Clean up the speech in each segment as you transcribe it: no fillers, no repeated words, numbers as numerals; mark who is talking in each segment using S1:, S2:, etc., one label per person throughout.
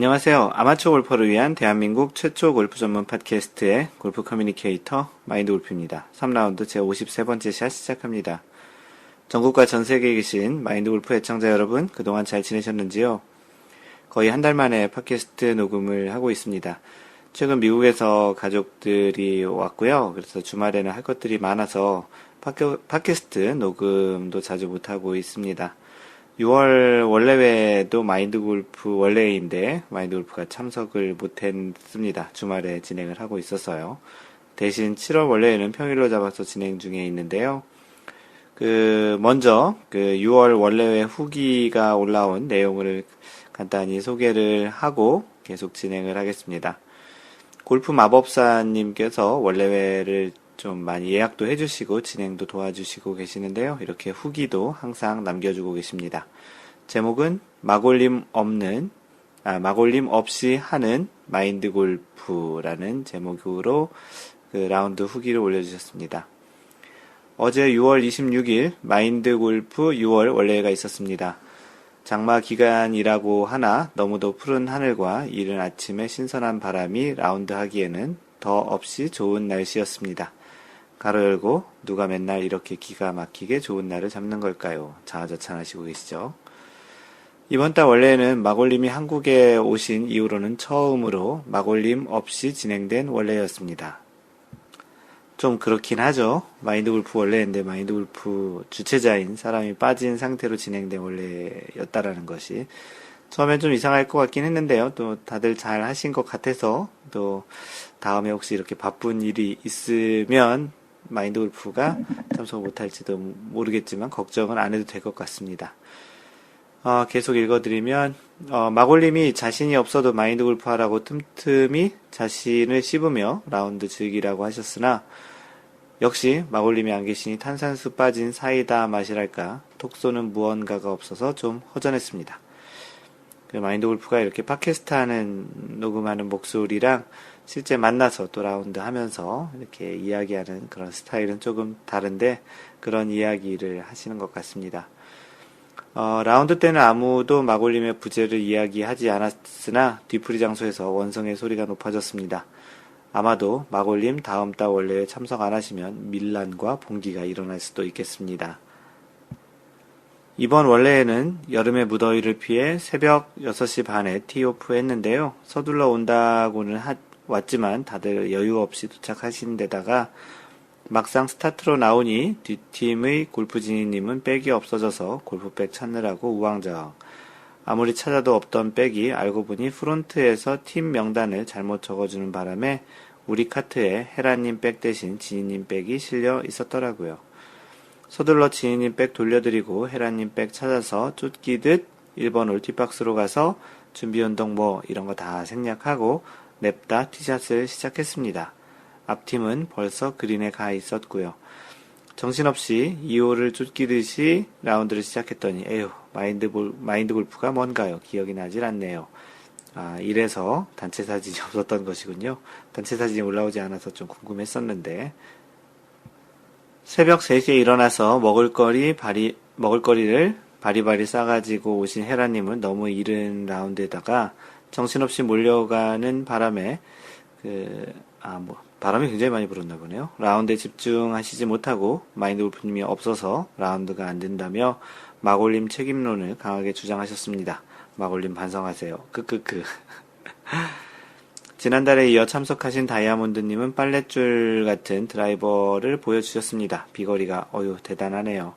S1: 안녕하세요. 아마추어 골퍼를 위한 대한민국 최초 골프 전문 팟캐스트의 골프 커뮤니케이터 마인드 골프입니다. 3라운드 제 53번째 샷 시작합니다. 전국과 전 세계에 계신 마인드 골프 애청자 여러분, 그동안 잘 지내셨는지요? 거의 한 달 만에 팟캐스트 녹음을 하고 있습니다. 최근 미국에서 가족들이 왔고요. 그래서 주말에는 할 것들이 많아서 팟캐스트 녹음도 자주 못하고 있습니다. 6월 원래회도 마인드 골프 원래인데 마인드 골프가 참석을 못했습니다. 주말에 진행을 하고 있어서요. 대신 7월 원래회는 평일로 잡아서 진행 중에 있는데요. 먼저 6월 원래회 후기가 올라온 내용을 간단히 소개를 하고 계속 진행을 하겠습니다. 골프 마법사님께서 원래회를 좀 많이 예약도 해주시고 진행도 도와주시고 계시는데요. 이렇게 후기도 항상 남겨주고 계십니다. 제목은 마골림 없이 하는 마인드 골프라는 제목으로 라운드 후기를 올려주셨습니다. 어제 6월 26일 마인드 골프 6월 원래회가 있었습니다. 장마 기간이라고 하나 너무도 푸른 하늘과 이른 아침에 신선한 바람이 라운드 하기에는 더 없이 좋은 날씨였습니다. 가로 열고 누가 맨날 이렇게 기가 막히게 좋은 날을 잡는 걸까요? 자화자찬하시고 계시죠? 이번 달 원래는 마골님이 한국에 오신 이후로는 처음으로 마골님 없이 진행된 원래였습니다. 좀 그렇긴 하죠. 마인드 골프 원래인데 마인드 골프 주최자인 사람이 빠진 상태로 진행된 원래였다라는 것이 처음엔 좀 이상할 것 같긴 했는데요. 또 다들 잘 하신 것 같아서 또 다음에 혹시 이렇게 바쁜 일이 있으면 마인드 골프가 참석 못할지도 모르겠지만 걱정은 안 해도 될 것 같습니다. 계속 읽어드리면 마골님이 자신이 없어도 마인드 골프 하라고 틈틈이 자신을 씹으며 라운드 즐기라고 하셨으나 역시 마골님이 안 계시니 탄산수 빠진 사이다 맛이랄까 톡 쏘는 무언가가 없어서 좀 허전했습니다. 마인드 골프가 이렇게 팟캐스트 하는 녹음하는 목소리랑 실제 만나서 또 라운드 하면서 이렇게 이야기하는 그런 스타일은 조금 다른데 그런 이야기를 하시는 것 같습니다. 라운드 때는 아무도 마골림의 부재를 이야기하지 않았으나 뒤풀이 장소에서 원성의 소리가 높아졌습니다. 아마도 마골림 다음 달 원래에 참석 안 하시면 밀란과 봉기가 일어날 수도 있겠습니다. 이번 원래에는 여름의 무더위를 피해 새벽 6시 반에 티오프 했는데요. 서둘러 온다고는 왔지만 다들 여유 없이 도착하신 데다가 막상 스타트로 나오니 뒷팀의 골프진이님은 백이 없어져서 골프백 찾느라고 우왕좌왕. 아무리 찾아도 없던 백이 알고 보니 프론트에서 팀 명단을 잘못 적어주는 바람에 우리 카트에 헤라님 백 대신 진이님 백이 실려 있었더라고요. 서둘러 진이님 백 돌려드리고 헤라님 백 찾아서 쫓기듯 1번 올 티박스로 가서 준비운동 이런 거 다 생략하고 냅다 티샷을 시작했습니다. 앞팀은 벌써 그린에 가 있었고요. 정신없이 2호를 쫓기듯이 라운드를 시작했더니 에휴 마인드 골프가 뭔가요? 기억이 나질 않네요. 이래서 단체 사진이 없었던 것이군요. 단체 사진이 올라오지 않아서 좀 궁금했었는데 새벽 3시에 일어나서 먹을거리를 바리바리 싸가지고 오신 헤라님은 너무 이른 라운드에다가 정신없이 몰려가는 바람에 바람이 굉장히 많이 불었나 보네요. 라운드에 집중하시지 못하고 마인드 골프님이 없어서 라운드가 안 된다며 마골림 책임론을 강하게 주장하셨습니다. 마골림 반성하세요. 지난달에 이어 참석하신 다이아몬드님은 빨랫줄 같은 드라이버를 보여주셨습니다. 비거리가 대단하네요.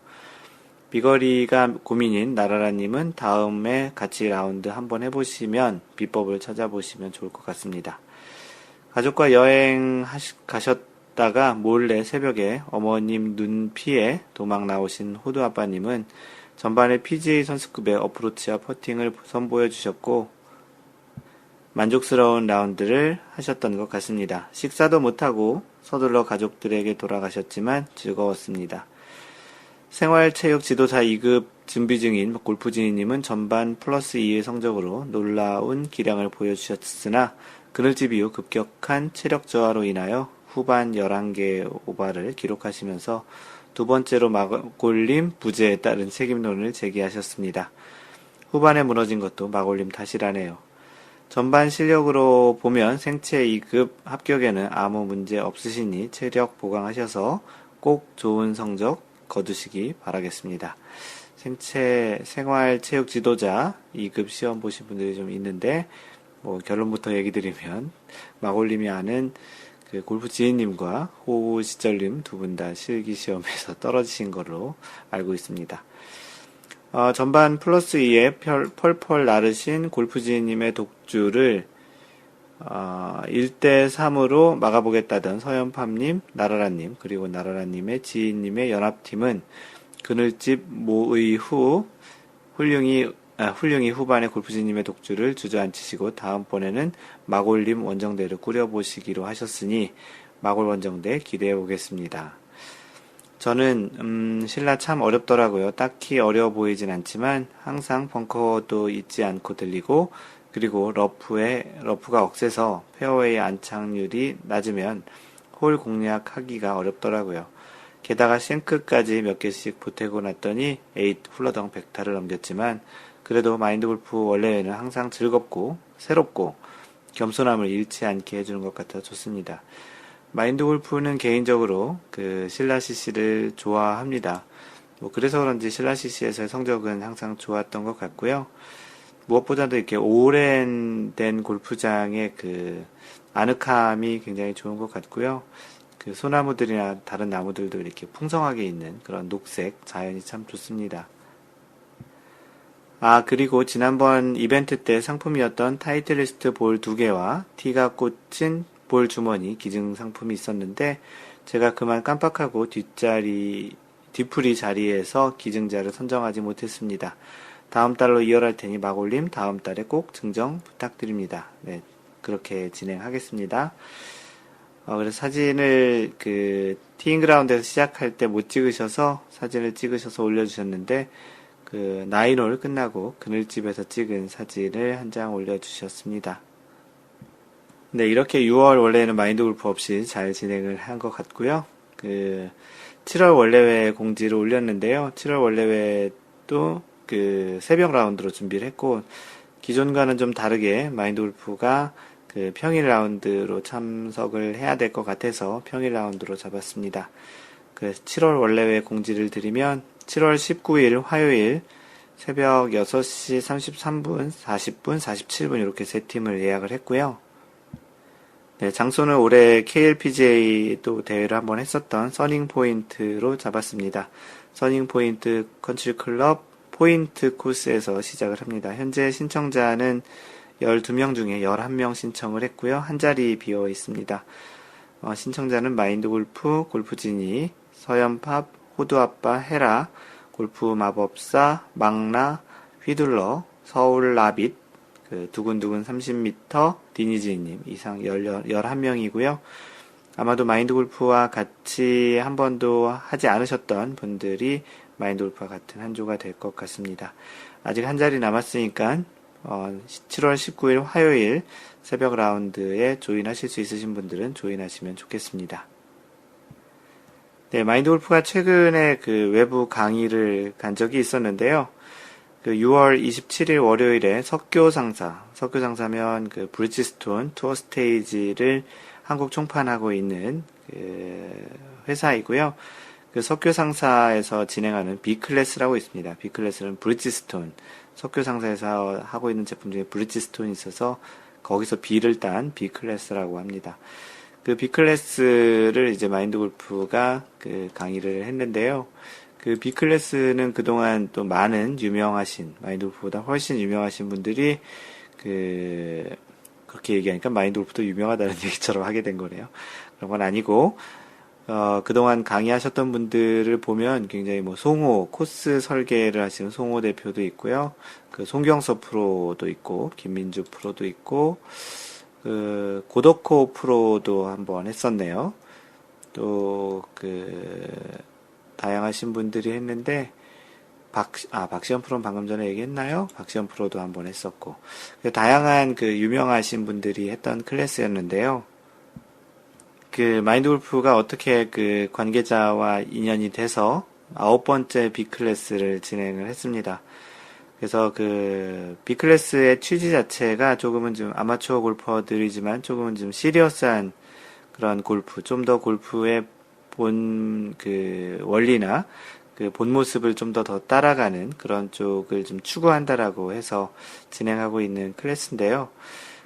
S1: 비거리가 고민인 나라라님은 다음에 같이 라운드 한번 해보시면 비법을 찾아보시면 좋을 것 같습니다. 가족과 여행 가셨다가 몰래 새벽에 어머님 눈 피해 도망 나오신 호두 아빠님은 전반에 PGA 선수급의 어프로치와 퍼팅을 선보여 주셨고 만족스러운 라운드를 하셨던 것 같습니다. 식사도 못하고 서둘러 가족들에게 돌아가셨지만 즐거웠습니다. 생활체육 지도사 2급 준비 중인 골프진이님은 전반 플러스 2의 성적으로 놀라운 기량을 보여주셨으나 그늘집 이후 급격한 체력 저하로 인하여 후반 11개 오바를 기록하시면서 두 번째로 마골림 부재에 따른 책임론을 제기하셨습니다. 후반에 무너진 것도 마골림 탓이라네요. 전반 실력으로 보면 생체 2급 합격에는 아무 문제 없으시니 체력 보강하셔서 꼭 좋은 성적 거두시기 바라겠습니다. 생활 체육 지도자 2급 시험 보신 분들이 좀 있는데, 뭐 결론부터 얘기 드리면, 마골님이 아는 그 골프 지인님과 호우 시절님 두 분 다 실기 시험에서 떨어지신 걸로 알고 있습니다. 전반 플러스 2에 펄펄 나르신 골프 지인님의 독주를 1대 3으로 막아보겠다던 서연팜님, 나라라님, 그리고 나라라님의 지인님의 연합팀은 그늘집 모의 후 훌륭히 후반에 골프지님의 독주를 주저앉히시고 다음번에는 마골님 원정대를 꾸려보시기로 하셨으니 마골 원정대 기대해 보겠습니다. 저는 신라 참 어렵더라고요. 딱히 어려워 보이진 않지만 항상 벙커도 잊지 않고 들리고, 그리고 러프가 억세서 페어웨이 안착률이 낮으면 홀 공략하기가 어렵더라고요. 게다가 싱크까지 몇 개씩 보태고 났더니 8 훌러덩 100타를 넘겼지만, 그래도 마인드 골프 원래는 항상 즐겁고 새롭고 겸손함을 잃지 않게 해주는 것 같아 좋습니다. 마인드 골프는 개인적으로 그 신라 CC를 좋아합니다. 뭐 그래서 그런지 신라 CC에서의 성적은 항상 좋았던 것 같고요. 무엇보다도 이렇게 오랜된 골프장의 그 아늑함이 굉장히 좋은 것 같고요. 그 소나무들이나 다른 나무들도 이렇게 풍성하게 있는 그런 녹색 자연이 참 좋습니다. 그리고 지난번 이벤트 때 상품이었던 타이틀리스트 볼 2개와 티가 꽂힌 볼 주머니 기증 상품이 있었는데, 제가 그만 깜빡하고 뒤풀이 자리에서 기증자를 선정하지 못했습니다. 다음 달로 이어갈 테니 마골님 다음 달에 꼭 증정 부탁드립니다. 네, 그렇게 진행하겠습니다. 그래서 사진을 티잉 그라운드에서 시작할 때 못 찍으셔서 사진을 찍으셔서 올려주셨는데, 나인홀 끝나고 그늘집에서 찍은 사진을 한 장 올려주셨습니다. 네, 이렇게 6월 원래는 마인드 골프 없이 잘 진행을 한 것 같고요. 7월 원래회 공지를 올렸는데요. 7월 원래회도 새벽 라운드로 준비를 했고, 기존과는 좀 다르게 마인드 골프가 평일 라운드로 참석을 해야 될 것 같아서 평일 라운드로 잡았습니다. 그래서 7월 원래회 공지를 드리면 7월 19일 화요일 새벽 6시 33분, 40분, 47분 이렇게 세 팀을 예약을 했고요. 네, 장소는 올해 KLPGA도 대회를 한번 했었던 서닝포인트로 잡았습니다. 서닝포인트 컨트리클럽 포인트 코스에서 시작을 합니다. 현재 신청자는 12명 중에 11명 신청을 했고요. 한 자리 비어 있습니다. 신청자는 마인드 골프, 골프지니, 서연팝, 호두아빠, 헤라, 골프 마법사, 망라, 휘둘러, 서울 라빗, 두근두근 30m, 디니지님 이상 11명이고요. 아마도 마인드 골프와 같이 한 번도 하지 않으셨던 분들이 마인드 골프와 같은 한 조가 될 것 같습니다. 아직 한 자리 남았으니까 7월 19일 화요일 새벽 라운드에 조인하실 수 있으신 분들은 조인하시면 좋겠습니다. 네, 마인드 골프가 최근에 외부 강의를 간 적이 있었는데요. 6월 27일 월요일에 석교상사면 브리지스톤 투어 스테이지를 한국 총판하고 있는 회사이고요. 석교상사에서 진행하는 B클래스라고 있습니다. B클래스는 브리지스톤, 석교상사에서 하고 있는 제품 중에 브리지스톤이 있어서 거기서 B를 딴 B클래스라고 합니다. B클래스를 이제 마인드 골프가 강의를 했는데요. B클래스는 그동안 또 많은 유명하신, 마인드 골프보다 훨씬 유명하신 분들이 그렇게 얘기하니까 마인드 골프도 유명하다는 얘기처럼 하게 된 거네요. 그런 건 아니고, 그동안 강의하셨던 분들을 보면 굉장히 송호, 코스 설계를 하시는 송호 대표도 있고요. 송경서 프로도 있고, 김민주 프로도 있고, 고덕호 프로도 한번 했었네요. 또, 다양하신 분들이 했는데, 박시현 프로는 방금 전에 얘기했나요? 박시현 프로도 한번 했었고, 다양한 유명하신 분들이 했던 클래스였는데요. 마인드 골프가 어떻게 관계자와 인연이 돼서 9번째 B클래스를 진행을 했습니다. 그래서 그 B클래스의 취지 자체가 조금은 좀 아마추어 골퍼들이지만 조금은 좀 시리어스한 그런 골프, 좀 더 골프의 본 그 원리나 그 본 모습을 좀 더 따라가는 그런 쪽을 좀 추구한다라고 해서 진행하고 있는 클래스인데요.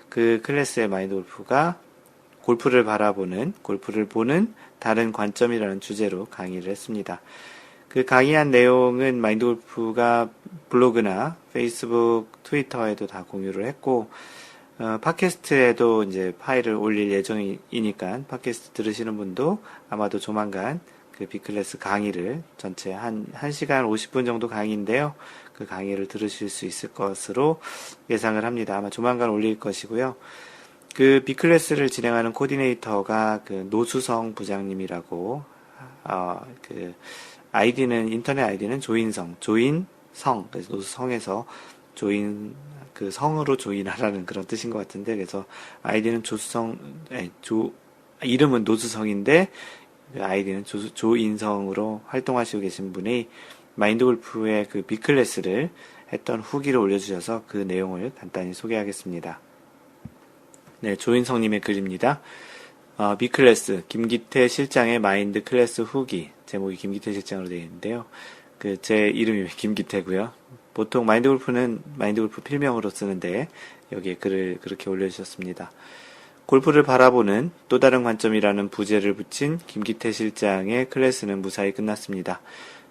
S1: 그 클래스의 마인드 골프가 골프를 바라보는, 골프를 보는 다른 관점이라는 주제로 강의를 했습니다. 그 강의한 내용은 마인드 골프가 블로그나 페이스북, 트위터에도 다 공유를 했고, 팟캐스트에도 이제 파일을 올릴 예정이니까 팟캐스트 들으시는 분도 아마도 조만간 그 B클래스 강의를 전체 한 1시간 50분 정도 강의인데요. 그 강의를 들으실 수 있을 것으로 예상을 합니다. 아마 조만간 올릴 것이고요. 그 B클래스를 진행하는 코디네이터가 그 노수성 부장님이라고, 그 인터넷 아이디는 조인성, 그래서 노수성에서 조인, 그 성으로 조인하라는 그런 뜻인 것 같은데, 그래서 아이디는 이름은 노수성인데, 그 아이디는 조인성으로 활동하시고 계신 분이 마인드 골프의 그 B클래스를 했던 후기를 올려주셔서 그 내용을 간단히 소개하겠습니다. 네, 조인성님의 글입니다. B클래스, 김기태 실장의 마인드 클래스 후기. 제목이 김기태 실장으로 되어 있는데요. 제 이름이 김기태고요. 보통 마인드 골프는 마인드 골프 필명으로 쓰는데, 여기에 글을 그렇게 올려주셨습니다. 골프를 바라보는 또 다른 관점이라는 부제를 붙인 김기태 실장의 클래스는 무사히 끝났습니다.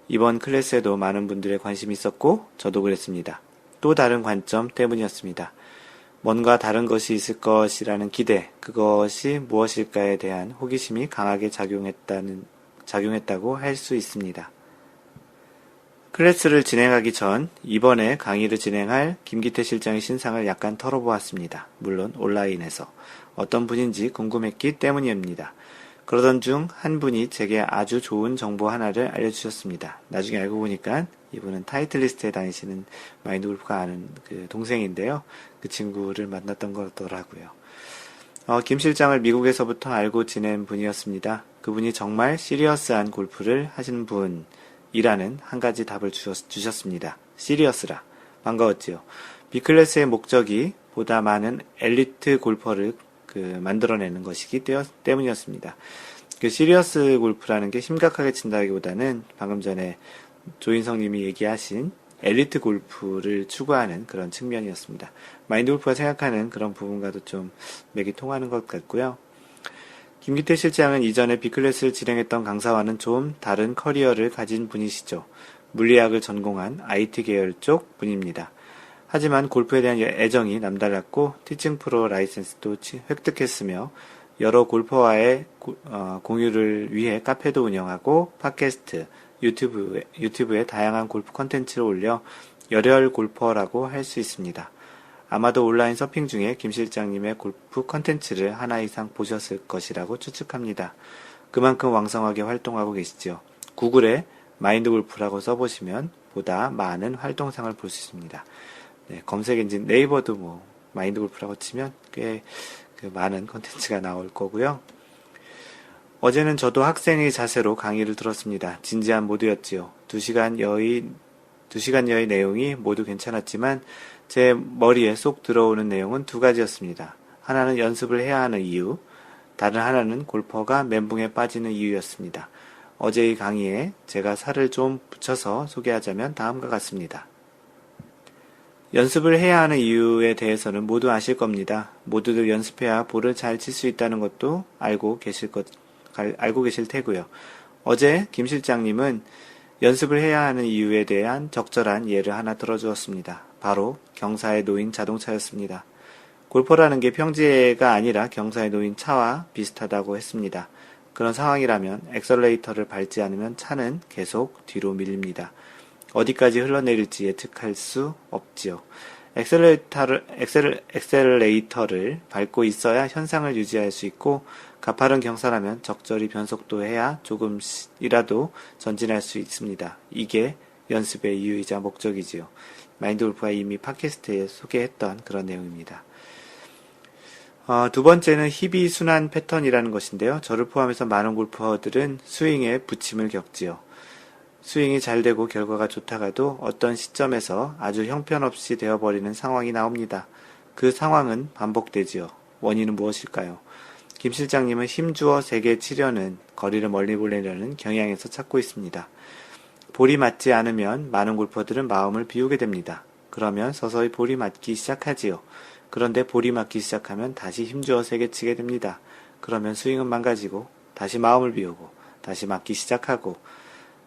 S1: 이번 클래스에도 많은 분들의 관심이 있었고, 저도 그랬습니다. 또 다른 관점 때문이었습니다. 뭔가 다른 것이 있을 것이라는 기대, 그것이 무엇일까에 대한 호기심이 강하게 작용했다고 할 수 있습니다. 클래스를 진행하기 전 이번에 강의를 진행할 김기태 실장의 신상을 약간 털어보았습니다. 물론 온라인에서 어떤 분인지 궁금했기 때문입니다. 그러던 중 한 분이 제게 아주 좋은 정보 하나를 알려주셨습니다. 나중에 알고 보니까 이분은 타이틀리스트에 다니시는 마인드 골프가 아는 그 동생인데요. 그 친구를 만났던 거더라고요. 김 실장을 미국에서부터 알고 지낸 분이었습니다. 그분이 정말 시리어스한 골프를 하시는 분이라는 한 가지 답을 주셨습니다. 시리어스라. 반가웠지요. B클래스의 목적이 보다 많은 엘리트 골퍼를 만들어내는 것이기 때문이었습니다. 그 시리어스 골프라는 게 심각하게 친다기보다는 방금 전에 조인성님이 얘기하신 엘리트 골프를 추구하는 그런 측면이었습니다. 마인드 골프가 생각하는 그런 부분과도 좀 맥이 통하는 것 같고요. 김기태 실장은 이전에 B클래스를 진행했던 강사와는 좀 다른 커리어를 가진 분이시죠. 물리학을 전공한 IT 계열 쪽 분입니다. 하지만 골프에 대한 애정이 남달랐고 티칭 프로 라이센스도 획득했으며 여러 골퍼와의 공유를 위해 카페도 운영하고 팟캐스트, 유튜브에 다양한 골프 콘텐츠를 올려 열혈 골퍼라고 할 수 있습니다. 아마도 온라인 서핑 중에 김 실장님의 골프 콘텐츠를 하나 이상 보셨을 것이라고 추측합니다. 그만큼 왕성하게 활동하고 계시죠. 구글에 마인드 골프라고 써보시면 보다 많은 활동상을 볼 수 있습니다. 네, 검색 엔진 네이버도 마인드 골프라고 치면 꽤 많은 콘텐츠가 나올 거고요. 어제는 저도 학생의 자세로 강의를 들었습니다. 진지한 모드였지요. 2시간 여의 내용이 모두 괜찮았지만 제 머리에 쏙 들어오는 내용은 두 가지였습니다. 하나는 연습을 해야 하는 이유, 다른 하나는 골퍼가 멘붕에 빠지는 이유였습니다. 어제 이 강의에 제가 살을 좀 붙여서 소개하자면 다음과 같습니다. 연습을 해야 하는 이유에 대해서는 모두 아실 겁니다. 모두들 연습해야 볼을 잘 칠 수 있다는 것도 알고 계실 테고요. 어제 김 실장님은 연습을 해야 하는 이유에 대한 적절한 예를 하나 들어주었습니다. 바로 경사에 놓인 자동차였습니다. 골퍼라는 게 평지가 아니라 경사에 놓인 차와 비슷하다고 했습니다. 그런 상황이라면 엑셀레이터를 밟지 않으면 차는 계속 뒤로 밀립니다. 어디까지 흘러내릴지 예측할 수 없지요. 엑셀레이터를 밟고 있어야 현상을 유지할 수 있고 가파른 경사라면 적절히 변속도해야 조금이라도 전진할 수 있습니다. 이게 연습의 이유이자 목적이지요. 마인드 골프가 이미 팟캐스트에 소개했던 그런 내용입니다. 두 번째는 희비 순환 패턴이라는 것인데요. 저를 포함해서 많은 골퍼들은 스윙에 부침을 겪지요. 스윙이 잘 되고 결과가 좋다가도 어떤 시점에서 아주 형편없이 되어버리는 상황이 나옵니다. 그 상황은 반복되지요. 원인은 무엇일까요? 김 실장님은 힘주어 세게 치려는, 거리를 멀리 보내려는 경향에서 찾고 있습니다. 볼이 맞지 않으면 많은 골퍼들은 마음을 비우게 됩니다. 그러면 서서히 볼이 맞기 시작하지요. 그런데 볼이 맞기 시작하면 다시 힘주어 세게 치게 됩니다. 그러면 스윙은 망가지고 다시 마음을 비우고 다시 맞기 시작하고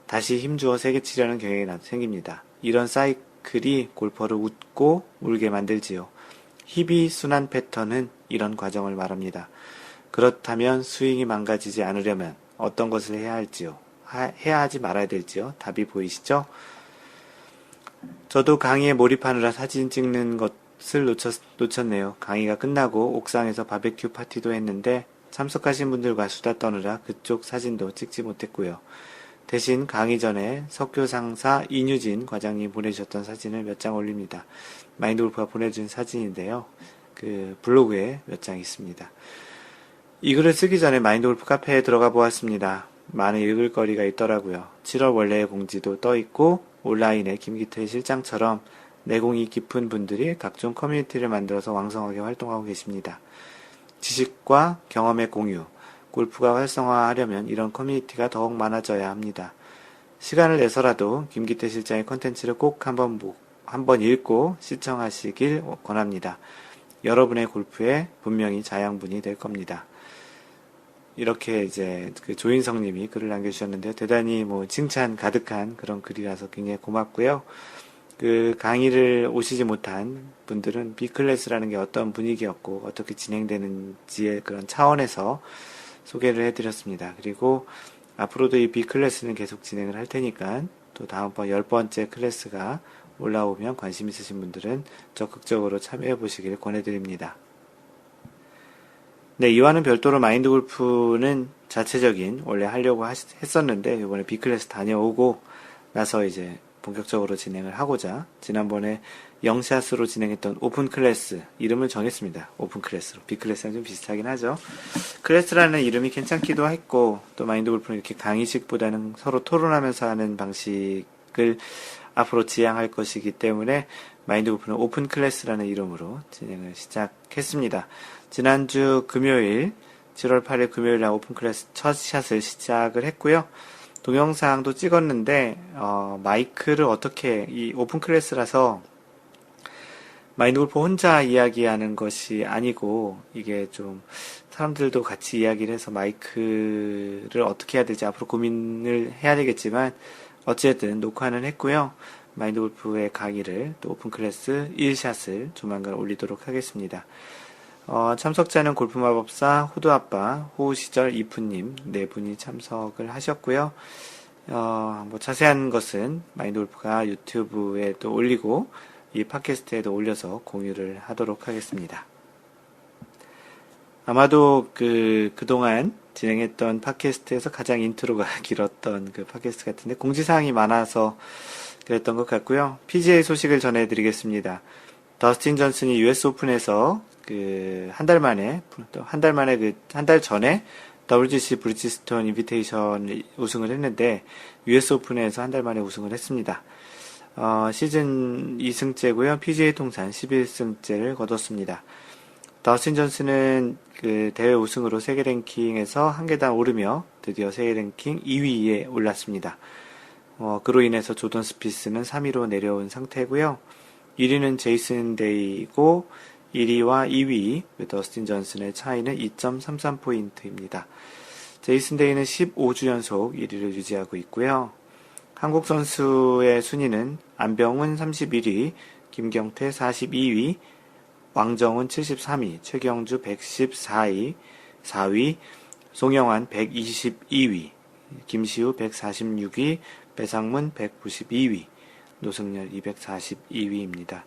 S1: 다시 힘주어 세게 치려는 경향이 생깁니다. 이런 사이클이 골퍼를 웃고 울게 만들지요. 희비순환 패턴은 이런 과정을 말합니다. 그렇다면 스윙이 망가지지 않으려면 어떤 것을 해야 할지요? 해야 하지 말아야 될지요? 답이 보이시죠? 저도 강의에 몰입하느라 사진 찍는 것을 놓쳤네요. 강의가 끝나고 옥상에서 바베큐 파티도 했는데 참석하신 분들과 수다 떠느라 그쪽 사진도 찍지 못했고요. 대신 강의 전에 석교상사 이유진 과장님 보내주셨던 사진을 몇 장 올립니다. 마인드골프가 보내준 사진인데요. 그 블로그에 몇 장 있습니다. 이 글을 쓰기 전에 마인드골프 카페에 들어가 보았습니다. 많은 읽을 거리가 있더라고요. 7월 원래의 공지도 떠 있고 온라인에 김기태 실장처럼 내공이 깊은 분들이 각종 커뮤니티를 만들어서 왕성하게 활동하고 계십니다. 지식과 경험의 공유, 골프가 활성화하려면 이런 커뮤니티가 더욱 많아져야 합니다. 시간을 내서라도 김기태 실장의 콘텐츠를 꼭 한번 읽고 시청하시길 권합니다. 여러분의 골프에 분명히 자양분이 될 겁니다. 이렇게 이제 그 조인성님이 글을 남겨주셨는데요. 대단히 칭찬 가득한 그런 글이라서 굉장히 고맙고요. 그 강의를 오시지 못한 분들은 B클래스라는 게 어떤 분위기였고 어떻게 진행되는지의 그런 차원에서 소개를 해드렸습니다. 그리고 앞으로도 이 B클래스는 계속 진행을 할 테니까 또 다음번 10번째 클래스가 올라오면 관심 있으신 분들은 적극적으로 참여해 보시길 권해드립니다. 네, 이와는 별도로 마인드 골프는 자체적인 원래 하려고 했었는데 이번에 B클래스 다녀오고 나서 이제 본격적으로 진행을 하고자 지난번에 영샷으로 진행했던 오픈 클래스 이름을 정했습니다. 오픈 클래스로. B클래스랑 좀 비슷하긴 하죠. 클래스라는 이름이 괜찮기도 했고 또 마인드 골프는 이렇게 강의식보다는 서로 토론하면서 하는 방식을 앞으로 지향할 것이기 때문에 마인드 골프는 오픈 클래스라는 이름으로 진행을 시작했습니다. 지난주 금요일 7월 8일 금요일 날 오픈 클래스 첫 샷을 시작을 했고요. 동영상도 찍었는데 마이크를 어떻게 이 오픈 클래스라서 마인드 골프 혼자 이야기하는 것이 아니고 이게 좀 사람들도 같이 이야기를 해서 마이크를 어떻게 해야 될지 앞으로 고민을 해야 되겠지만 어쨌든 녹화는 했고요. 마인드 골프의 강의를 또 오픈 클래스 1샷을 조만간 올리도록 하겠습니다. 참석자는 골프마법사, 호두아빠, 호우시절 이프님 네 분이 참석을 하셨고요. 자세한 것은 마인드 골프가 유튜브에 또 올리고 이 팟캐스트에도 올려서 공유를 하도록 하겠습니다. 아마도 그동안 진행했던 팟캐스트에서 가장 인트로가 길었던 그 팟캐스트 같은데 공지사항이 많아서 그랬던 것 같고요. PGA 소식을 전해드리겠습니다. 더스틴 존슨이 US 오픈에서 한 달 만에 WGC 브리지스톤 인비테이션 우승을 했는데 US 오픈에서 한 달 만에 우승을 했습니다. 시즌 2승째고요. PGA 통산 11승째를 거뒀습니다. 더스틴 존슨은 대회 우승으로 세계 랭킹에서 한 계단 오르며 드디어 세계 랭킹 2위에 올랐습니다. 그로 인해서 조던 스피스는 3위로 내려온 상태고요. 1위는 제이슨 데이고 1위와 2위 더스틴 존슨의 차이는 2.33포인트입니다. 제이슨 데이는 15주 연속 1위를 유지하고 있고요. 한국 선수의 순위는 안병훈 31위, 김경태 42위, 왕정훈 73위, 최경주 114위, 4위, 송영환 122위, 김시우 146위, 배상문 192위, 노승열 242위입니다.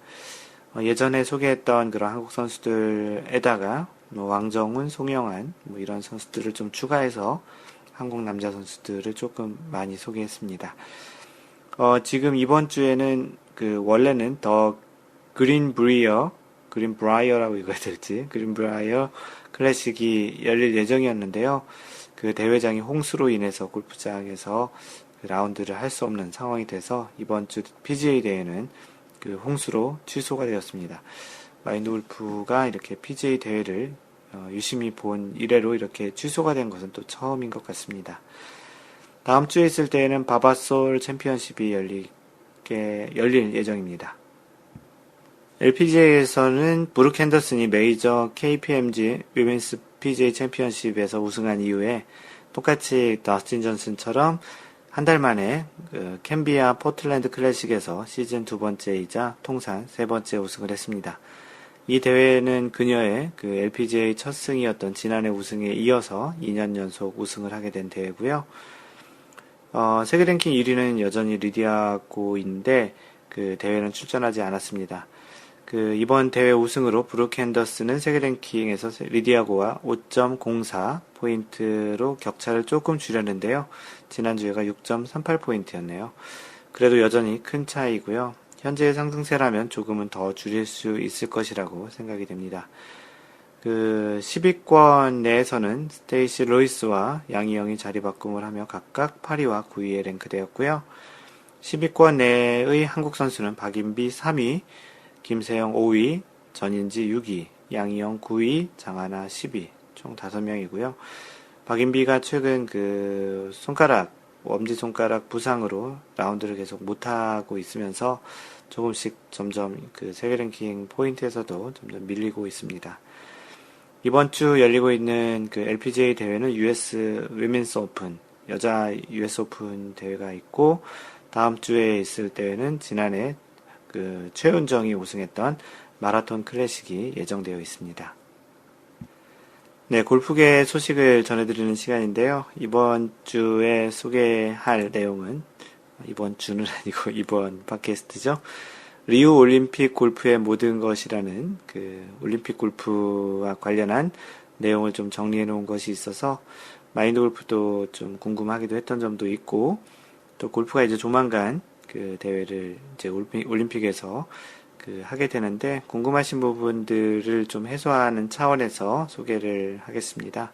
S1: 예전에 소개했던 그런 한국 선수들에다가 왕정훈, 송영환 이런 선수들을 좀 추가해서 한국 남자 선수들을 조금 많이 소개했습니다. 지금 이번 주에는 원래는 더 그린브라이어라고 읽어야 될지 그린브라이어 클래식이 열릴 예정이었는데요. 그 대회장이 홍수로 인해서 골프장에서 그 라운드를 할 수 없는 상황이 돼서 이번 주 PGA 대회는 그 홍수로 취소가 되었습니다. 마인드 골프가 이렇게 PGA 대회를 유심히 본 이래로 이렇게 취소가 된 것은 또 처음인 것 같습니다. 다음 주에 있을 때에는 바바솔 챔피언십이 열릴 예정입니다. LPGA에서는 브룩 핸더슨이 메이저 KPMG 위멘스 PGA 챔피언십에서 우승한 이후에 똑같이 더스틴 존슨처럼 한 달 만에 그 캔비아 포틀랜드 클래식에서 시즌 2번째이자 통산 3번째 우승을 했습니다. 이 대회는 그녀의 그 LPGA 첫 승이었던 지난해 우승에 이어서 2년 연속 우승을 하게 된 대회고요. 세계 랭킹 1위는 여전히 리디아 고인데 그 대회는 출전하지 않았습니다. 그 이번 대회 우승으로 브룩 핸더슨은 세계 랭킹에서 리디아고와 5.04 포인트로 격차를 조금 줄였는데요. 지난주에가 6.38 포인트였네요. 그래도 여전히 큰 차이고요. 현재의 상승세라면 조금은 더 줄일 수 있을 것이라고 생각이 됩니다. 그 10위권 내에서는 스테이시 로이스와 양희영이 자리 바꿈을 하며 각각 8위와 9위에 랭크되었고요. 10위권 내의 한국 선수는 박인비 3위, 김세영 5위, 전인지 6위, 양희영 9위, 장하나 10위, 총 5명이고요. 박인비가 최근 그 엄지손가락 부상으로 라운드를 계속 못하고 있으면서 조금씩 점점 그 세계 랭킹 포인트에서도 점점 밀리고 있습니다. 이번 주 열리고 있는 그 LPGA 대회는 US 위멘스 오픈, 여자 US 오픈 대회가 있고, 다음 주에 있을 대회는 지난해 그 최은정이 우승했던 마라톤 클래식이 예정되어 있습니다. 네, 골프계 소식을 전해드리는 시간인데요. 이번 주에 소개할 내용은, 이번 주는 아니고 이번 팟캐스트죠. 리우 올림픽 골프의 모든 것이라는 그 올림픽 골프와 관련한 내용을 좀 정리해 놓은 것이 있어서 마인드 골프도 좀 궁금하기도 했던 점도 있고, 또 골프가 이제 조만간 그 대회를 이제 올림픽에서 그 하게 되는데 궁금하신 부분들을 좀 해소하는 차원에서 소개를 하겠습니다.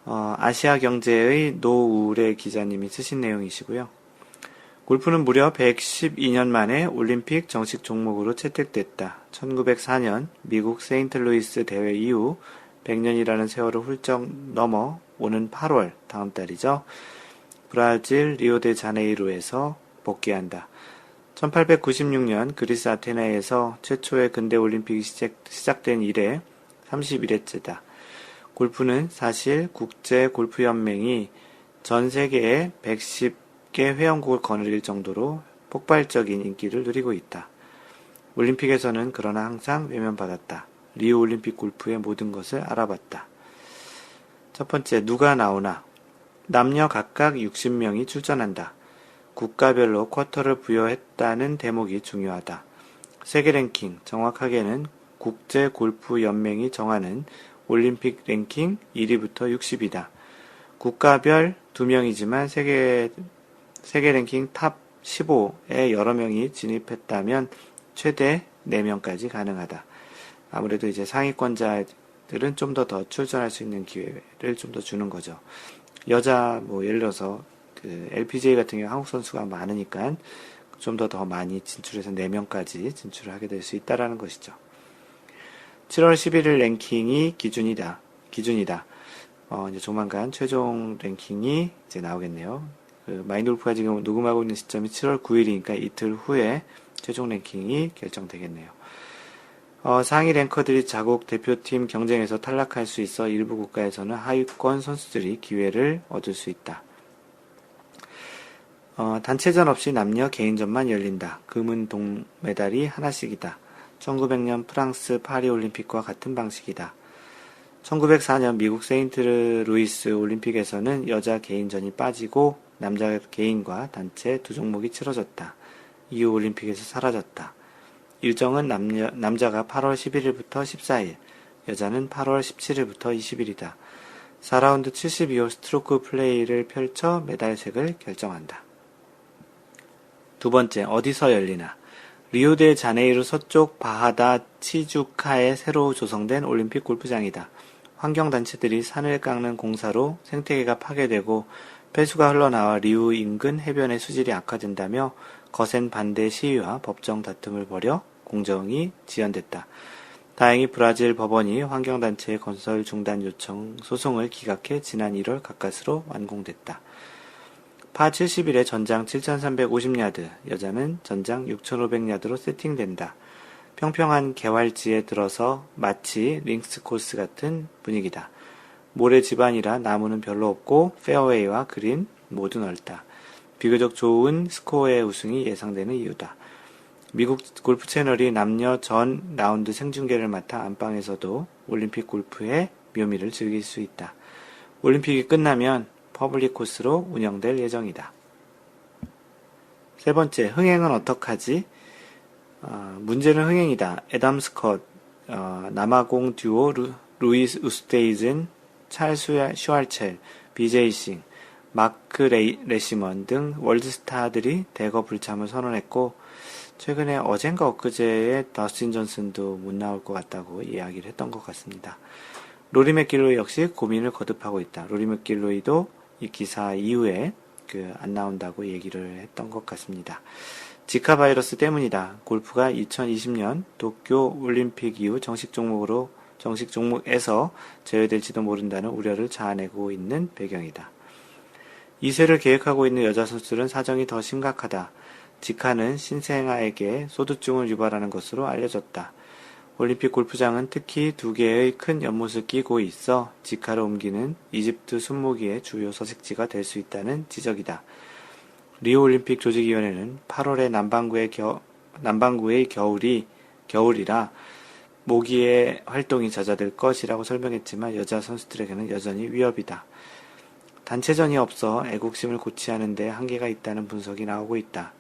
S1: 아시아경제의 노우레 기자님이 쓰신 내용이시고요. 골프는 무려 112년 만에 올림픽 정식 종목으로 채택됐다. 1904년 미국 세인트루이스 대회 이후 100년이라는 세월을 훌쩍 넘어 오는 8월, 다음 달이죠. 브라질 리오데자네이루에서 복귀한다. 1896년 그리스 아테네에서 최초의 근대 올림픽이 시작된 이래 31회째다. 골프는 사실 국제골프연맹이 전 세계에 110개 회원국을 거느릴 정도로 폭발적인 인기를 누리고 있다. 올림픽에서는 그러나 항상 외면받았다. 리우 올림픽 골프의 모든 것을 알아봤다. 첫 번째, 누가 나오나? 남녀 각각 60명이 출전한다. 국가별로 쿼터를 부여했다는 대목이 중요하다. 세계 랭킹, 정확하게는 국제골프연맹이 정하는 올림픽 랭킹 1위부터 60이다. 국가별 2명이지만 세계 랭킹 탑 15에 여러 명이 진입했다면 최대 4명까지 가능하다. 아무래도 이제 상위권자들은 좀 더 출전할 수 있는 기회를 좀 더 주는 거죠. 여자, 예를 들어서, 그, LPGA 같은 경우 한국 선수가 많으니까 좀 더 많이 진출해서 4명까지 진출을 하게 될 수 있다라는 것이죠. 7월 11일 랭킹이 기준이다. 이제 조만간 최종 랭킹이 이제 나오겠네요. 그 마인드 골프가 지금 녹음하고 있는 시점이 7월 9일이니까 이틀 후에 최종 랭킹이 결정되겠네요. 상위 랭커들이 자국 대표팀 경쟁에서 탈락할 수 있어 일부 국가에서는 하위권 선수들이 기회를 얻을 수 있다. 단체전 없이 남녀 개인전만 열린다. 금은 동메달이 하나씩이다. 1900년 프랑스 파리 올림픽과 같은 방식이다. 1904년 미국 세인트루이스 올림픽에서는 여자 개인전이 빠지고 남자 개인과 단체 두 종목이 치러졌다. 이후 올림픽에서 사라졌다. 일정은 남자가 8월 11일부터 14일, 여자는 8월 17일부터 20일이다. 4라운드 72홀 스트로크 플레이를 펼쳐 메달색을 결정한다. 두 번째, 어디서 열리나? 리오데자네이루 서쪽 바하다 치주카에 새로 조성된 올림픽 골프장이다. 환경단체들이 산을 깎는 공사로 생태계가 파괴되고 폐수가 흘러나와 리우 인근 해변의 수질이 악화된다며 거센 반대 시위와 법정 다툼을 벌여 공정이 지연됐다. 다행히 브라질 법원이 환경단체의 건설 중단 요청 소송을 기각해 지난 1월 가까스로 완공됐다. 파 70일에 전장 7,350야드, 여자는 전장 6,500야드로 세팅된다. 평평한 개활지에 들어서 마치 링스 코스 같은 분위기다. 모래 집안이라 나무는 별로 없고 페어웨이와 그린 모두 넓다. 비교적 좋은 스코어의 우승이 예상되는 이유다. 미국 골프 채널이 남녀 전 라운드 생중계를 맡아 안방에서도 올림픽 골프의 묘미를 즐길 수 있다. 올림픽이 끝나면 퍼블릭 코스로 운영될 예정이다. 세 번째, 흥행은 어떡하지? 문제는 흥행이다. 애덤 스컷, 남아공 듀오 루이스 우스테이즌, 찰스 슈왈첼, BJ 싱, 마크 레시먼 등 월드스타들이 대거 불참을 선언했고 최근에 어젠가 엊그제에 더스틴 존슨도 못 나올 것 같다고 이야기를 했던 것 같습니다. 로리 맥길로이 역시 고민을 거듭하고 있다. 로리 맥길로이도 이 기사 이후에 안 나온다고 얘기를 했던 것 같습니다. 지카 바이러스 때문이다. 골프가 2020년 도쿄 올림픽 이후 정식 종목에서 제외될지도 모른다는 우려를 자아내고 있는 배경이다. 2세를 계획하고 있는 여자 선수들은 사정이 더 심각하다. 지카는 신생아에게 소두증을 유발하는 것으로 알려졌다. 올림픽 골프장은 특히 2개의 큰 연못을 끼고 있어 지카를 옮기는 이집트 순모기의 주요 서식지가 될 수 있다는 지적이다. 리오 올림픽 조직위원회는 8월에 남반구의 겨울이라 모기의 활동이 잦아들 것이라고 설명했지만 여자 선수들에게는 여전히 위협이다. 단체전이 없어 애국심을 고취하는 데 한계가 있다는 분석이 나오고 있다.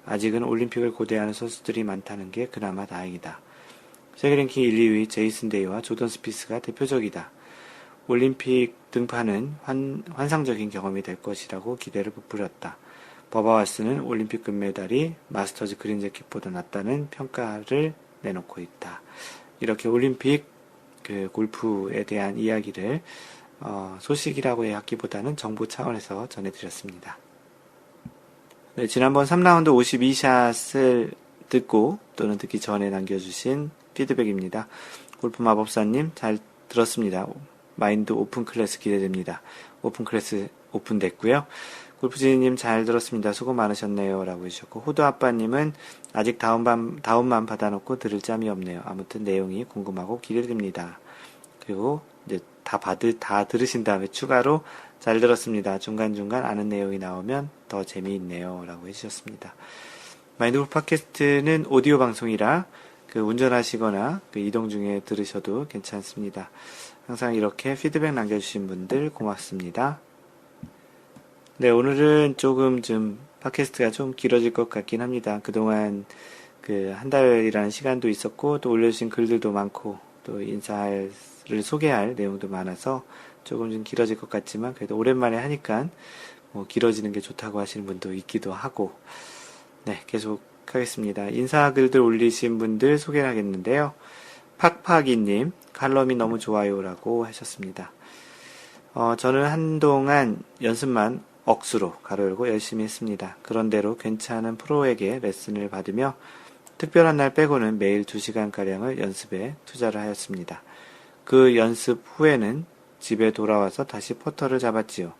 S1: 아직은 올림픽을 고대하는 선수들이 많다는 게 그나마 다행이다. 세계 랭킹 1, 2위 제이슨 데이와 조던 스피스가 대표적이다. 올림픽 등판은 환상적인 경험이 될 것이라고 기대를 부풀렸다. 버바 와스는 올림픽 금메달이 마스터즈 그린 재킷보다 낫다는 평가를 내놓고 있다. 이렇게 올림픽 골프에 대한 이야기를 소식이라고 하기보다는 정보 차원에서 전해드렸습니다. 네, 지난번 3라운드 52샷을 듣고 또는 듣기 전에 남겨주신 피드백입니다. 골프 마법사님 잘 들었습니다. 마인드 오픈 클래스 기대됩니다. 오픈 클래스 오픈됐고요. 골프지님 잘 들었습니다. 수고 많으셨네요. 라고 해주셨고, 호두아빠님은 아직 다운만 받아놓고 들을 짬이 없네요. 아무튼 내용이 궁금하고 기대됩니다. 그리고 이제 다 들으신 다음에 추가로 잘 들었습니다. 중간중간 아는 내용이 나오면 더 재미있네요. 라고 해주셨습니다. 마인드 골프 팟캐스트는 오디오 방송이라 운전하시거나 이동 중에 들으셔도 괜찮습니다. 항상 이렇게 피드백 남겨주신 분들 고맙습니다. 네, 오늘은 조금 팟캐스트가 좀 길어질 것 같긴 합니다. 그동안 한 달이라는 시간도 있었고, 또 올려주신 글들도 많고, 또 인사를 소개할 내용도 많아서 조금 좀 길어질 것 같지만, 그래도 오랜만에 하니까 길어지는 게 좋다고 하시는 분도 있기도 하고, 네, 계속 하겠습니다. 인사 글들 올리신 분들 소개를 하겠는데요. 팍팍이님, 칼럼이 너무 좋아요라고 하셨습니다. 저는 한동안 연습만 억수로 가로 열고 열심히 했습니다. 그런대로 괜찮은 프로에게 레슨을 받으며 특별한 날 빼고는 매일 2시간가량을 연습에 투자를 하였습니다. 그 연습 후에는 집에 돌아와서 다시 퍼터를 잡았지요.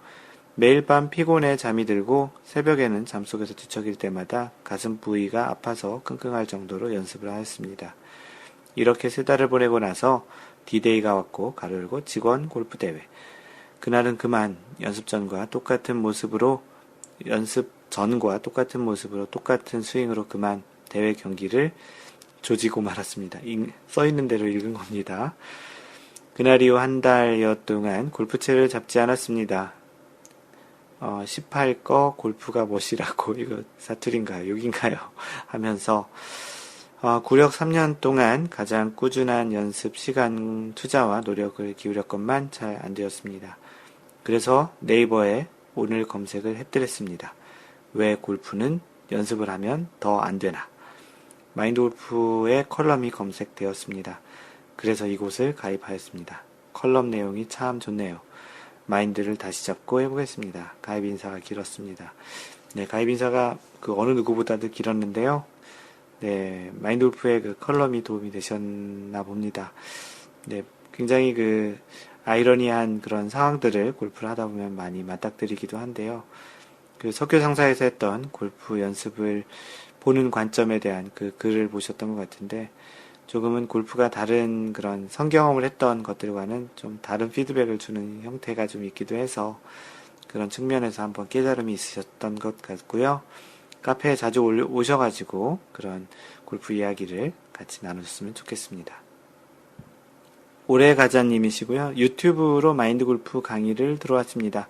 S1: 매일 밤 피곤해 잠이 들고 새벽에는 잠속에서 뒤척일 때마다 가슴 부위가 아파서 끙끙할 정도로 연습을 하였습니다. 이렇게 3달을 보내고 나서 D-Day가 왔고 가로 열고 직원 골프대회. 그날은 그만 연습 전과 똑같은 모습으로 똑같은 스윙으로 그만 대회 경기를 조지고 말았습니다. 써있는 대로 읽은 겁니다. 그날 이후 한 달여 동안 골프채를 잡지 않았습니다. 18거 골프가 멋이라고 이거 사투리인가요? 욕인가요? 하면서 구력 3년 동안 가장 꾸준한 연습 시간 투자와 노력을 기울였건만 잘 안 되었습니다. 그래서 네이버에 오늘 검색을 해드렸습니다. 왜 골프는 연습을 하면 더 안 되나? 마인드 골프의 컬럼이 검색되었습니다. 그래서 이곳을 가입하였습니다. 컬럼 내용이 참 좋네요. 마인드를 다시 잡고 해보겠습니다. 가입 인사가 길었습니다. 네, 가입 인사가 그 어느 누구보다도 길었는데요. 네, 마인드 골프의 그 컬럼이 도움이 되셨나 봅니다. 네, 굉장히 그 아이러니한 그런 상황들을 골프를 하다 보면 많이 맞닥뜨리기도 한데요. 그 석교 상사에서 했던 골프 연습을 보는 관점에 대한 그 글을 보셨던 것 같은데, 조금은 골프가 다른 그런 성경험을 했던 것들과는 좀 다른 피드백을 주는 형태가 좀 있기도 해서 그런 측면에서 한번 깨달음이 있으셨던 것 같고요. 카페에 자주 오셔가지고 그런 골프 이야기를 같이 나누셨으면 좋겠습니다. 오래가자님이시고요. 유튜브로 마인드 골프 강의를 들어왔습니다.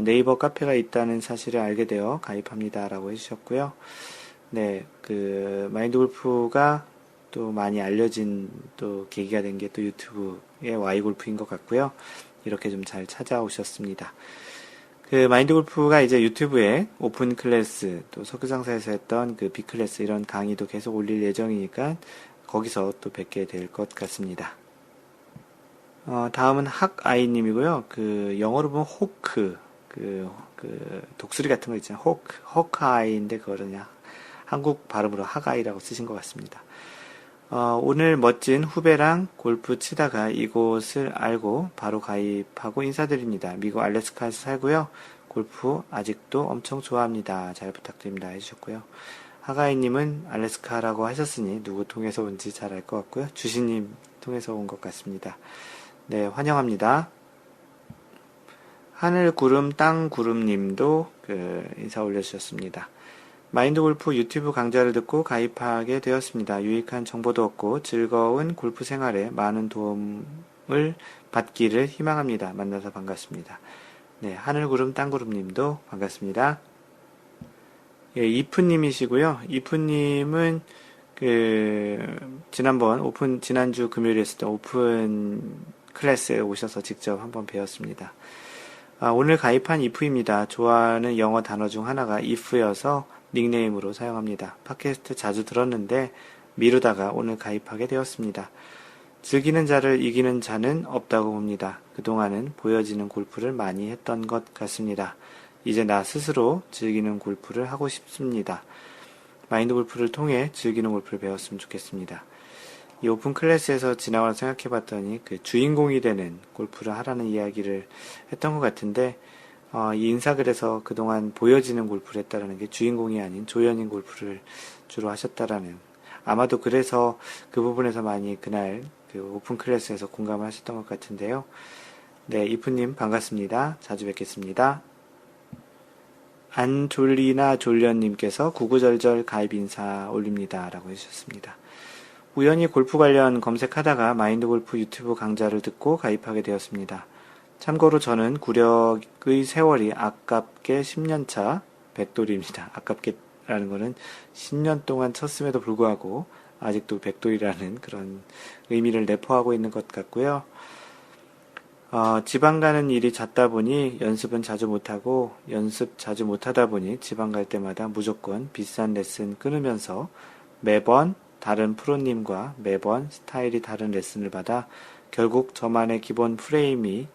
S1: 네이버 카페가 있다는 사실을 알게 되어 가입합니다라고 해주셨고요. 네, 그 마인드 골프가 또 많이 알려진 또 계기가 된 게 또 유튜브의 Y 골프인 것 같고요. 이렇게 좀 잘 찾아오셨습니다. 그 마인드 골프가 이제 유튜브에 오픈 클래스 또 석유상사에서 했던 그 B 클래스 이런 강의도 계속 올릴 예정이니까 거기서 또 뵙게 될 것 같습니다. 다음은 학아이님이고요. 그 영어로 보면 호크 그 독수리 같은 거 있잖아요. 호크아이인데 그거냐 한국 발음으로 학아이라고 쓰신 것 같습니다. 오늘 멋진 후배랑 골프 치다가 이곳을 알고 바로 가입하고 인사드립니다. 미국 알래스카에서 살고요. 골프 아직도 엄청 좋아합니다. 잘 부탁드립니다. 해주셨고요. 하가이님은 알래스카라고 하셨으니 누구 통해서 온지 잘 알 것 같고요. 주시님 통해서 온 것 같습니다. 네, 환영합니다. 하늘 구름 땅 구름님도 인사 올려주셨습니다. 마인드 골프 유튜브 강좌를 듣고 가입하게 되었습니다. 유익한 정보도 얻고 즐거운 골프 생활에 많은 도움을 받기를 희망합니다. 만나서 반갑습니다. 네, 하늘구름 땅구름님도 반갑습니다. 예, 이프님이시고요. 이프님은 지난주 금요일에 했었던 오픈 클래스에 오셔서 직접 한번 배웠습니다. 오늘 가입한 이프입니다. 좋아하는 영어 단어 중 하나가 if여서 닉네임으로 사용합니다. 팟캐스트 자주 들었는데 미루다가 오늘 가입하게 되었습니다. 즐기는 자를 이기는 자는 없다고 봅니다. 그동안은 보여지는 골프를 많이 했던 것 같습니다. 이제 나 스스로 즐기는 골프를 하고 싶습니다. 마인드 골프를 통해 즐기는 골프를 배웠으면 좋겠습니다. 이 오픈 클래스에서 지나와 생각해봤더니 그 주인공이 되는 골프를 하라는 이야기를 했던 것 같은데 이 인사글에서 그동안 보여지는 골프를 했다라는 게 주인공이 아닌 조연인 골프를 주로 하셨다라는 아마도 그래서 그 부분에서 많이 그날 그 오픈 클래스에서 공감을 하셨던 것 같은데요. 네, 이프님 반갑습니다. 자주 뵙겠습니다. 안졸리나 졸련님께서 구구절절 가입 인사 올립니다. 라고 해주셨습니다. 우연히 골프 관련 검색하다가 마인드 골프 유튜브 강좌를 듣고 가입하게 되었습니다. 참고로 저는 구력의 세월이 아깝게 10년차 백돌이입니다. 아깝게라는 거는 10년 동안 쳤음에도 불구하고 아직도 백돌이라는 그런 의미를 내포하고 있는 것 같고요. 지방 가는 일이 잦다 보니 연습은 자주 못하고 연습 자주 못하다 보니 지방 갈 때마다 무조건 비싼 레슨 끊으면서 매번 다른 프로님과 매번 스타일이 다른 레슨을 받아 결국 저만의 기본 프레임이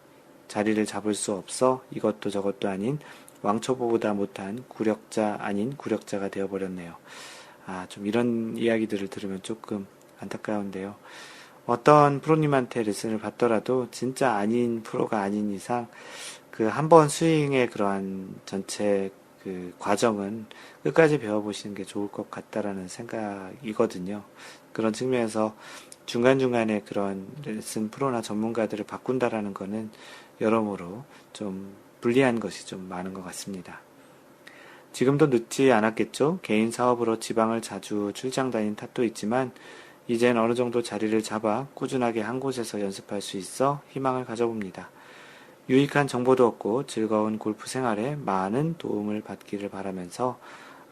S1: 자리를 잡을 수 없어 이것도 저것도 아닌 왕초보보다 못한 구력자 아닌 구력자가 되어버렸네요. 좀 이런 이야기들을 들으면 조금 안타까운데요. 어떤 프로님한테 레슨을 받더라도 진짜 아닌 프로가 아닌 이상 그 한 번 스윙의 그러한 전체 그 과정은 끝까지 배워보시는 게 좋을 것 같다라는 생각이거든요. 그런 측면에서 중간중간에 그런 레슨 프로나 전문가들을 바꾼다라는 거는 여러모로 좀 불리한 것이 좀 많은 것 같습니다. 지금도 늦지 않았겠죠? 개인 사업으로 지방을 자주 출장 다닌 탓도 있지만 이젠 어느 정도 자리를 잡아 꾸준하게 한 곳에서 연습할 수 있어 희망을 가져봅니다. 유익한 정보도 얻고 즐거운 골프 생활에 많은 도움을 받기를 바라면서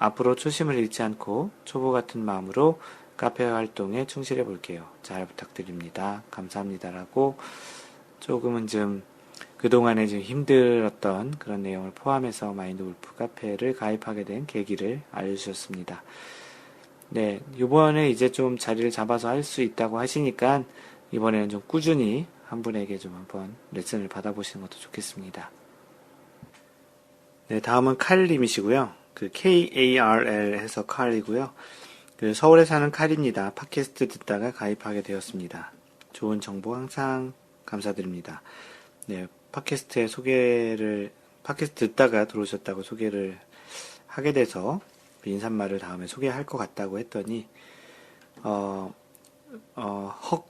S1: 앞으로 초심을 잃지 않고 초보 같은 마음으로 카페 활동에 충실해 볼게요. 잘 부탁드립니다. 감사합니다라고 조금은 좀 그동안에 좀 힘들었던 그런 내용을 포함해서 마인드 골프 카페를 가입하게 된 계기를 알려주셨습니다. 네, 이번에 이제 좀 자리를 잡아서 할 수 있다고 하시니까 이번에는 좀 꾸준히 한 분에게 좀 한번 레슨을 받아보시는 것도 좋겠습니다. 네, 다음은 칼님이시고요. 그 KARL 해서 칼이고요. 그 서울에 사는 칼입니다. 팟캐스트 듣다가 가입하게 되었습니다. 좋은 정보 항상 감사드립니다. 네, 팟캐스트 듣다가 들어오셨다고 소개를 하게 돼서 인사말을 다음에 소개할 것 같다고 했더니,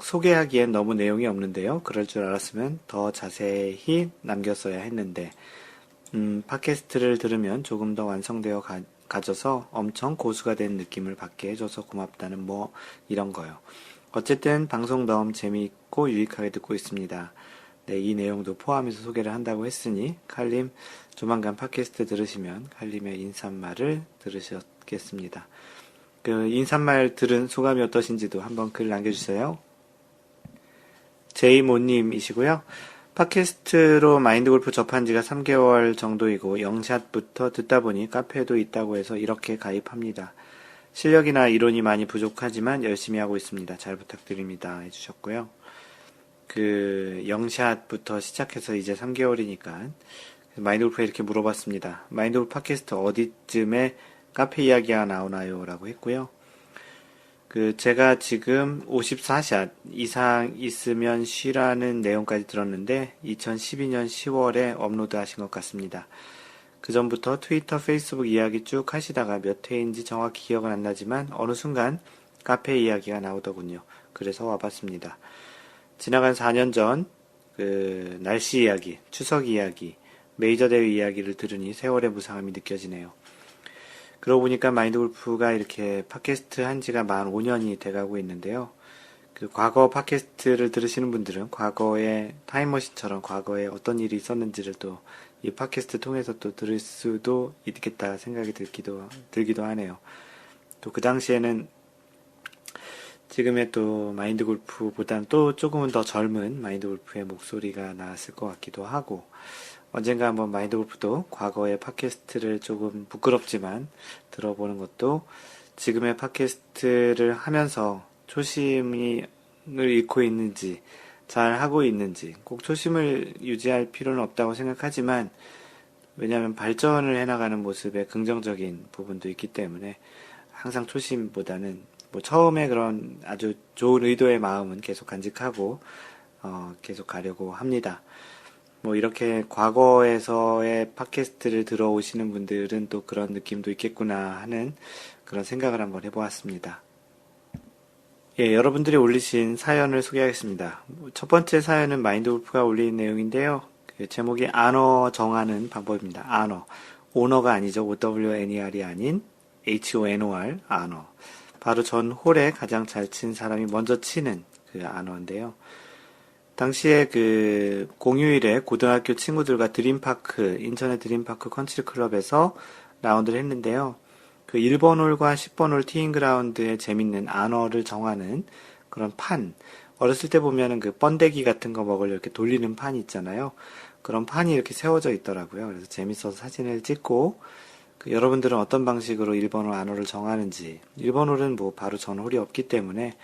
S1: 소개하기엔 너무 내용이 없는데요. 그럴 줄 알았으면 더 자세히 남겼어야 했는데, 팟캐스트를 들으면 조금 더 완성되어 가져서 엄청 고수가 된 느낌을 받게 해줘서 고맙다는 뭐 이런 거요. 어쨌든 방송 너무 재미있고 유익하게 듣고 있습니다. 네, 이 내용도 포함해서 소개를 한다고 했으니 칼림 조만간 팟캐스트 들으시면 칼림의 인사말을 들으셨겠습니다. 그 인사말 들은 소감이 어떠신지도 한번 글 남겨주세요. 제이모님이시고요. 팟캐스트로 마인드골프 접한 지가 3개월 정도이고 영샷부터 듣다 보니 카페에도 있다고 해서 이렇게 가입합니다. 실력이나 이론이 많이 부족하지만 열심히 하고 있습니다. 잘 부탁드립니다. 해주셨고요. 그 영샷부터 시작해서 이제 3개월이니까 마인드골프에 이렇게 물어봤습니다. 마인드골프 팟캐스트 어디쯤에 카페 이야기가 나오나요? 라고 했고요. 그 제가 지금 54샷 이상 있으면 쉬라는 내용까지 들었는데 2012년 10월에 업로드 하신 것 같습니다. 그 전부터 트위터, 페이스북 이야기 쭉 하시다가 몇 회인지 정확히 기억은 안 나지만 어느 순간 카페 이야기가 나오더군요. 그래서 와봤습니다. 지나간 4년 전 그 날씨 이야기, 추석 이야기, 메이저 대회 이야기를 들으니 세월의 무상함이 느껴지네요. 그러고 보니까 마인드골프가 이렇게 팟캐스트 한 지가 만 5년이 돼가고 있는데요. 그 과거 팟캐스트를 들으시는 분들은 과거의 타임머신처럼 과거에 어떤 일이 있었는지를 또 이 팟캐스트 통해서 또 들을 수도 있겠다 생각이 들기도 하네요. 또 그 당시에는 지금의 또 마인드골프보다는 또 조금은 더 젊은 마인드골프의 목소리가 나왔을 것 같기도 하고 언젠가 한번 마인드골프도 과거의 팟캐스트를 조금 부끄럽지만 들어보는 것도 지금의 팟캐스트를 하면서 초심을 잃고 있는지 잘 하고 있는지 꼭 초심을 유지할 필요는 없다고 생각하지만 왜냐하면 발전을 해나가는 모습에 긍정적인 부분도 있기 때문에 항상 초심보다는 뭐 처음에 그런 아주 좋은 의도의 마음은 계속 간직하고 계속 가려고 합니다. 뭐 이렇게 과거에서의 팟캐스트를 들어오시는 분들은 또 그런 느낌도 있겠구나 하는 그런 생각을 한번 해보았습니다. 예, 여러분들이 올리신 사연을 소개하겠습니다. 첫 번째 사연은 마인드골프가 올린 내용인데요. 그 제목이 안어 정하는 방법입니다. 안어. 오너가 아니죠. OWNER이 아닌 HONOR, 안어. 바로 전 홀에 가장 잘 친 사람이 먼저 치는 그 안어인데요. 당시에 그 공휴일에 고등학교 친구들과 드림파크, 인천의 드림파크 컨트리클럽에서 라운드를 했는데요. 그 1번 홀과 10번 홀 티잉그라운드에 재밌는 안어를 정하는 그런 판. 어렸을 때 보면은 그 번데기 같은 거 먹으려 이렇게 돌리는 판이 있잖아요. 그런 판이 이렇게 세워져 있더라고요. 그래서 재밌어서 사진을 찍고, 그 여러분들은 어떤 방식으로 1번 홀 안어를 정하는지, 1번 홀은 뭐 바로 전 홀이 없기 때문에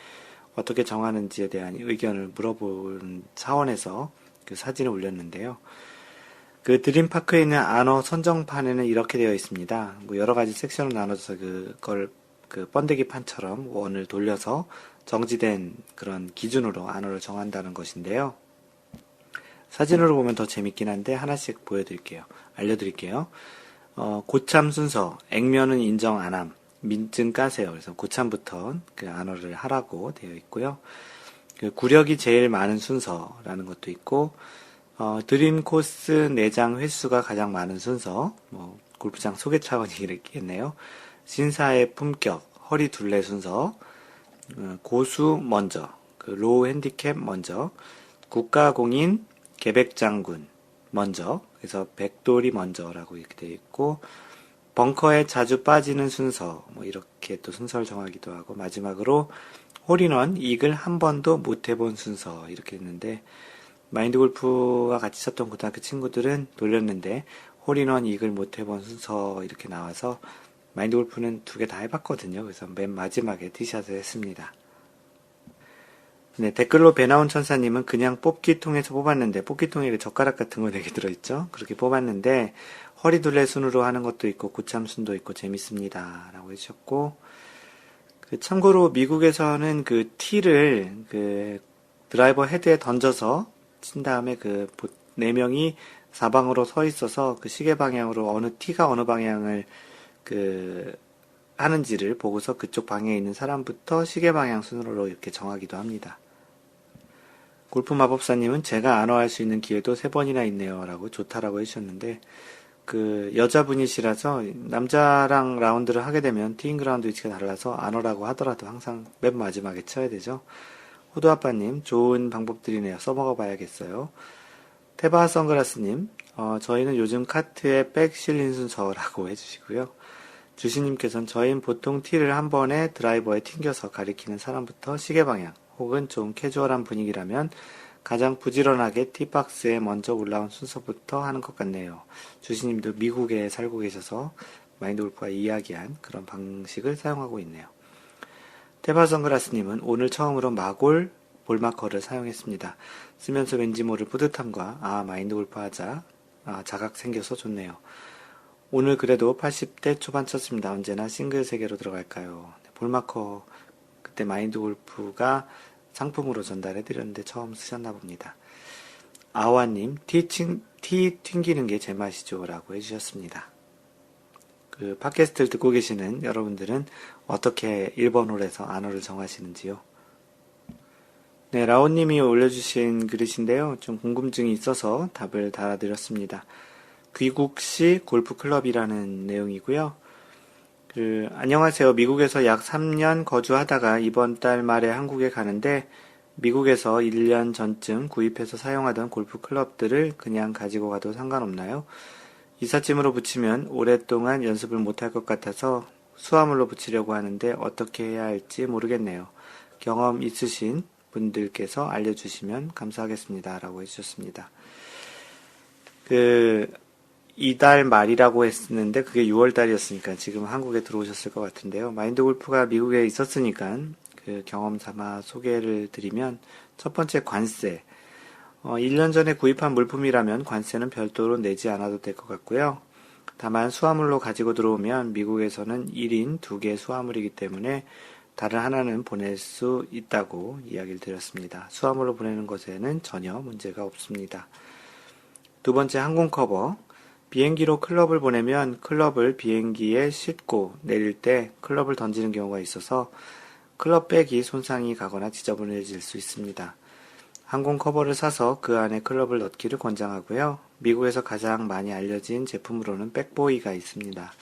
S1: 어떻게 정하는지에 대한 의견을 물어본 차원에서 그 사진을 올렸는데요. 그 드림파크에 있는 안어 선정판에는 이렇게 되어 있습니다. 뭐 여러 가지 섹션으로 나눠져서 그걸 그 번데기 판처럼 원을 돌려서 정지된 그런 기준으로 안어를 정한다는 것인데요. 사진으로 보면 더 재밌긴 한데 하나씩 알려드릴게요. 고참 순서, 액면은 인정 안함, 민증 까세요. 그래서 고참부터 그 안어를 하라고 되어 있고요. 그 구력이 제일 많은 순서라는 것도 있고, 드림 코스 내장 횟수가 가장 많은 순서, 뭐, 골프장 소개 차원이 있겠네요. 신사의 품격, 허리 둘레 순서, 고수 먼저, 그 로우 핸디캡 먼저, 국가공인, 계백장군 먼저, 그래서 백돌이 먼저라고 이렇게 되어 있고, 벙커에 자주 빠지는 순서, 뭐 이렇게 또 순서를 정하기도 하고, 마지막으로 홀인원 이글 한 번도 못 해본 순서 이렇게 했는데, 마인드골프와 같이 쳤던 고등학교 친구들은 돌렸는데 홀인원 이글 못 해본 순서 이렇게 나와서 마인드골프는 2개 다 해봤거든요. 그래서 맨 마지막에 티샷을 했습니다. 네, 댓글로 배나온 천사님은 그냥 뽑기통에서 뽑았는데, 뽑기통에 젓가락 같은 거 4개 들어있죠? 그렇게 뽑았는데, 허리둘레 순으로 하는 것도 있고, 고참순도 있고, 재밌습니다. 라고 해주셨고, 참고로 미국에서는 그 티를 드라이버 헤드에 던져서 친 다음에 4명이 사방으로 서 있어서 그 시계 방향으로 티가 어느 방향을 그 하는지를 보고서 그쪽 방향에 있는 사람부터 시계 방향 순으로 이렇게 정하기도 합니다. 골프 마법사님은 제가 안어할 수 있는 기회도 3번이나 있네요. 라고 좋다라고 해주셨는데, 여자분이시라서 남자랑 라운드를 하게 되면 티잉 그라운드 위치가 달라서 안어라고 하더라도 항상 맨 마지막에 쳐야 되죠. 호두아빠님, 좋은 방법들이네요. 써먹어 봐야겠어요. 테바 선글라스님, 저희는 요즘 카트에 백 실린 순서라고 해주시고요. 주시님께서는 저희는 보통 티를 한 번에 드라이버에 튕겨서 가리키는 사람부터 시계 방향, 혹은 좀 캐주얼한 분위기라면 가장 부지런하게 티박스에 먼저 올라온 순서부터 하는 것 같네요. 주시님도 미국에 살고 계셔서 마인드 골프가 이야기한 그런 방식을 사용하고 있네요. 테바 선글라스님은 오늘 처음으로 마골 볼마커를 사용했습니다. 쓰면서 왠지 모를 뿌듯함과 마인드 골프 하자, 자각 생겨서 좋네요. 오늘 그래도 80대 초반 쳤습니다. 언제나 싱글 세계로 들어갈까요? 볼마커 그때 마인드 골프가 상품으로 전달해드렸는데 처음 쓰셨나 봅니다. 아와님, 티 튕기는 게 제맛이죠. 라고 해주셨습니다. 팟캐스트를 듣고 계시는 여러분들은 어떻게 1번 홀에서 안어를 정하시는지요? 네, 라온님이 올려주신 글이신데요. 좀 궁금증이 있어서 답을 달아드렸습니다. 귀국시 골프클럽이라는 내용이고요. 안녕하세요. 미국에서 약 3년 거주하다가 이번 달 말에 한국에 가는데 미국에서 1년 전쯤 구입해서 사용하던 골프클럽들을 그냥 가지고 가도 상관없나요? 이삿짐으로 붙이면 오랫동안 연습을 못할 것 같아서 수화물로 붙이려고 하는데 어떻게 해야 할지 모르겠네요. 경험 있으신 분들께서 알려주시면 감사하겠습니다. 라고 해주셨습니다. 이달 말이라고 했는데 그게 6월 달이었으니까 지금 한국에 들어오셨을 것 같은데요. 마인드 골프가 미국에 있었으니까 경험 삼아 소개를 드리면 첫 번째 관세. 1년 전에 구입한 물품이라면 관세는 별도로 내지 않아도 될 것 같고요. 다만 수화물로 가지고 들어오면 미국에서는 1인 2개 수화물이기 때문에 다른 하나는 보낼 수 있다고 이야기를 드렸습니다. 수화물로 보내는 것에는 전혀 문제가 없습니다. 두 번째 항공 커버. 비행기로 클럽을 보내면 클럽을 비행기에 싣고 내릴 때 클럽을 던지는 경우가 있어서 클럽백이 손상이 가거나 지저분해질 수 있습니다. 항공 커버를 사서 그 안에 클럽을 넣기를 권장하고요. 미국에서 가장 많이 알려진 제품으로는 백보이가 있습니다.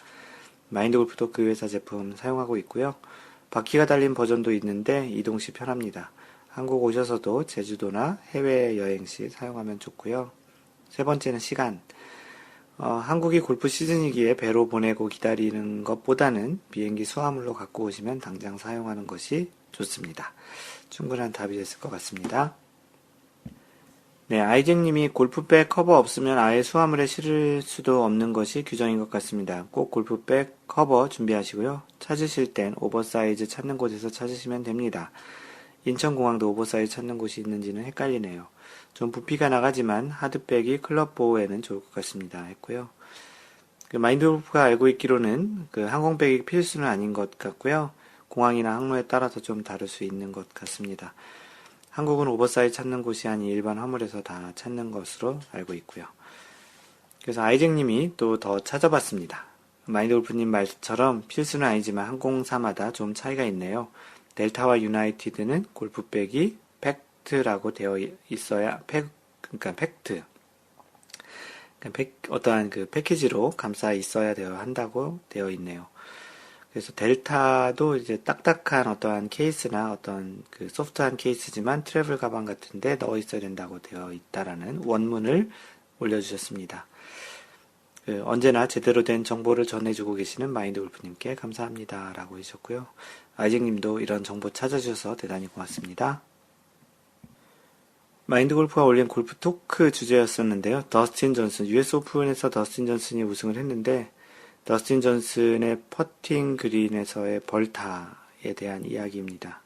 S1: 마인드 골프도 그 회사 제품 사용하고 있고요. 바퀴가 달린 버전도 있는데 이동 시 편합니다. 한국 오셔서도 제주도나 해외여행 시 사용하면 좋고요. 세 번째는 시간. 한국이 골프 시즌이기에 배로 보내고 기다리는 것보다는 비행기 수화물로 갖고 오시면 당장 사용하는 것이 좋습니다. 충분한 답이 됐을 것 같습니다. 네, 아이잭님이 골프백 커버 없으면 아예 수화물에 실을 수도 없는 것이 규정인 것 같습니다. 꼭 골프백 커버 준비하시고요. 찾으실 땐 오버사이즈 찾는 곳에서 찾으시면 됩니다. 인천공항도 오버사이즈 찾는 곳이 있는지는 헷갈리네요. 좀 부피가 나가지만 하드백이 클럽 보호에는 좋을 것 같습니다. 했고요. 마인드 골프가 알고 있기로는 항공백이 필수는 아닌 것 같고요. 공항이나 항로에 따라서 좀 다를 수 있는 것 같습니다. 한국은 오버사이즈 찾는 곳이 아닌 일반 화물에서 다 찾는 것으로 알고 있고요. 그래서 아이잭님이 또 더 찾아봤습니다. 마인드 골프님 말처럼 필수는 아니지만 항공사마다 좀 차이가 있네요. 델타와 유나이티드는 골프백이 팩트라고 되어 있어야 그러니까 팩트. 어떠한 패키지로 감싸 있어야 한다고 되어 있네요. 그래서 델타도 이제 딱딱한 어떠한 케이스나 어떤 소프트한 케이스지만 트래블 가방 같은데 넣어 있어야 된다고 되어 있다라는 원문을 올려주셨습니다. 언제나 제대로 된 정보를 전해주고 계시는 마인드 골프님께 감사합니다. 라고 해주셨고요. 아이잭님도 이런 정보 찾아주셔서 대단히 고맙습니다. 마인드 골프가 올린 골프 토크 주제였었는데요. 더스틴 존슨, US 오픈에서 더스틴 존슨이 우승을 했는데 더스틴 존슨의 퍼팅 그린에서의 벌타에 대한 이야기입니다.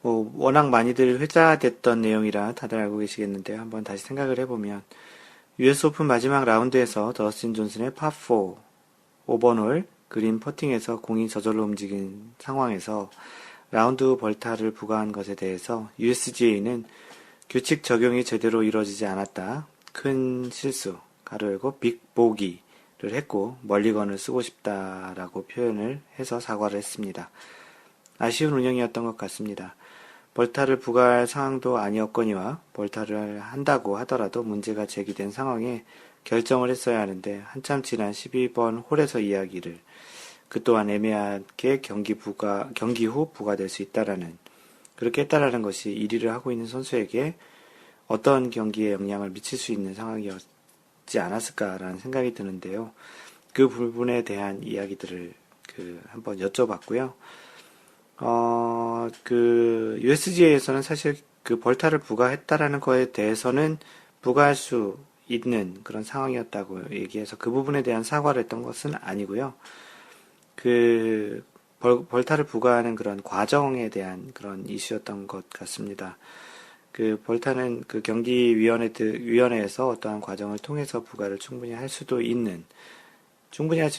S1: 뭐 워낙 많이들 회자됐던 내용이라 다들 알고 계시겠는데요. 한번 다시 생각을 해보면 US 오픈 마지막 라운드에서 더스틴 존슨의 파4 5번 홀 그린 퍼팅에서 공이 저절로 움직인 상황에서 라운드 벌타를 부과한 것에 대해서 USGA는 규칙 적용이 제대로 이루어지지 않았다. 큰 실수, 가로 열고 빅보기를 했고 멀리건을 쓰고 싶다라고 표현을 해서 사과를 했습니다. 아쉬운 운영이었던 것 같습니다. 벌타를 부과할 상황도 아니었거니와 벌타를 한다고 하더라도 문제가 제기된 상황에 결정을 했어야 하는데 한참 지난 12번 홀에서 이야기를 그 또한 애매하게 경기 후 부과될 수 있다라는 그렇게 했다라는 것이 1위를 하고 있는 선수에게 어떤 경기에 영향을 미칠 수 있는 상황이었지 않았을까라는 생각이 드는데요. 그 부분에 대한 이야기들을 한번 여쭤봤고요. USGA에서는 사실 그 벌타를 부과했다라는 거에 대해서는 부과할 수 있는 그런 상황이었다고 얘기해서 그 부분에 대한 사과를 했던 것은 아니고요. 벌타를 부과하는 그런 과정에 대한 그런 이슈였던 것 같습니다. 벌타는 그 경기위원회에서 어떠한 과정을 통해서 부과를 충분히 할 수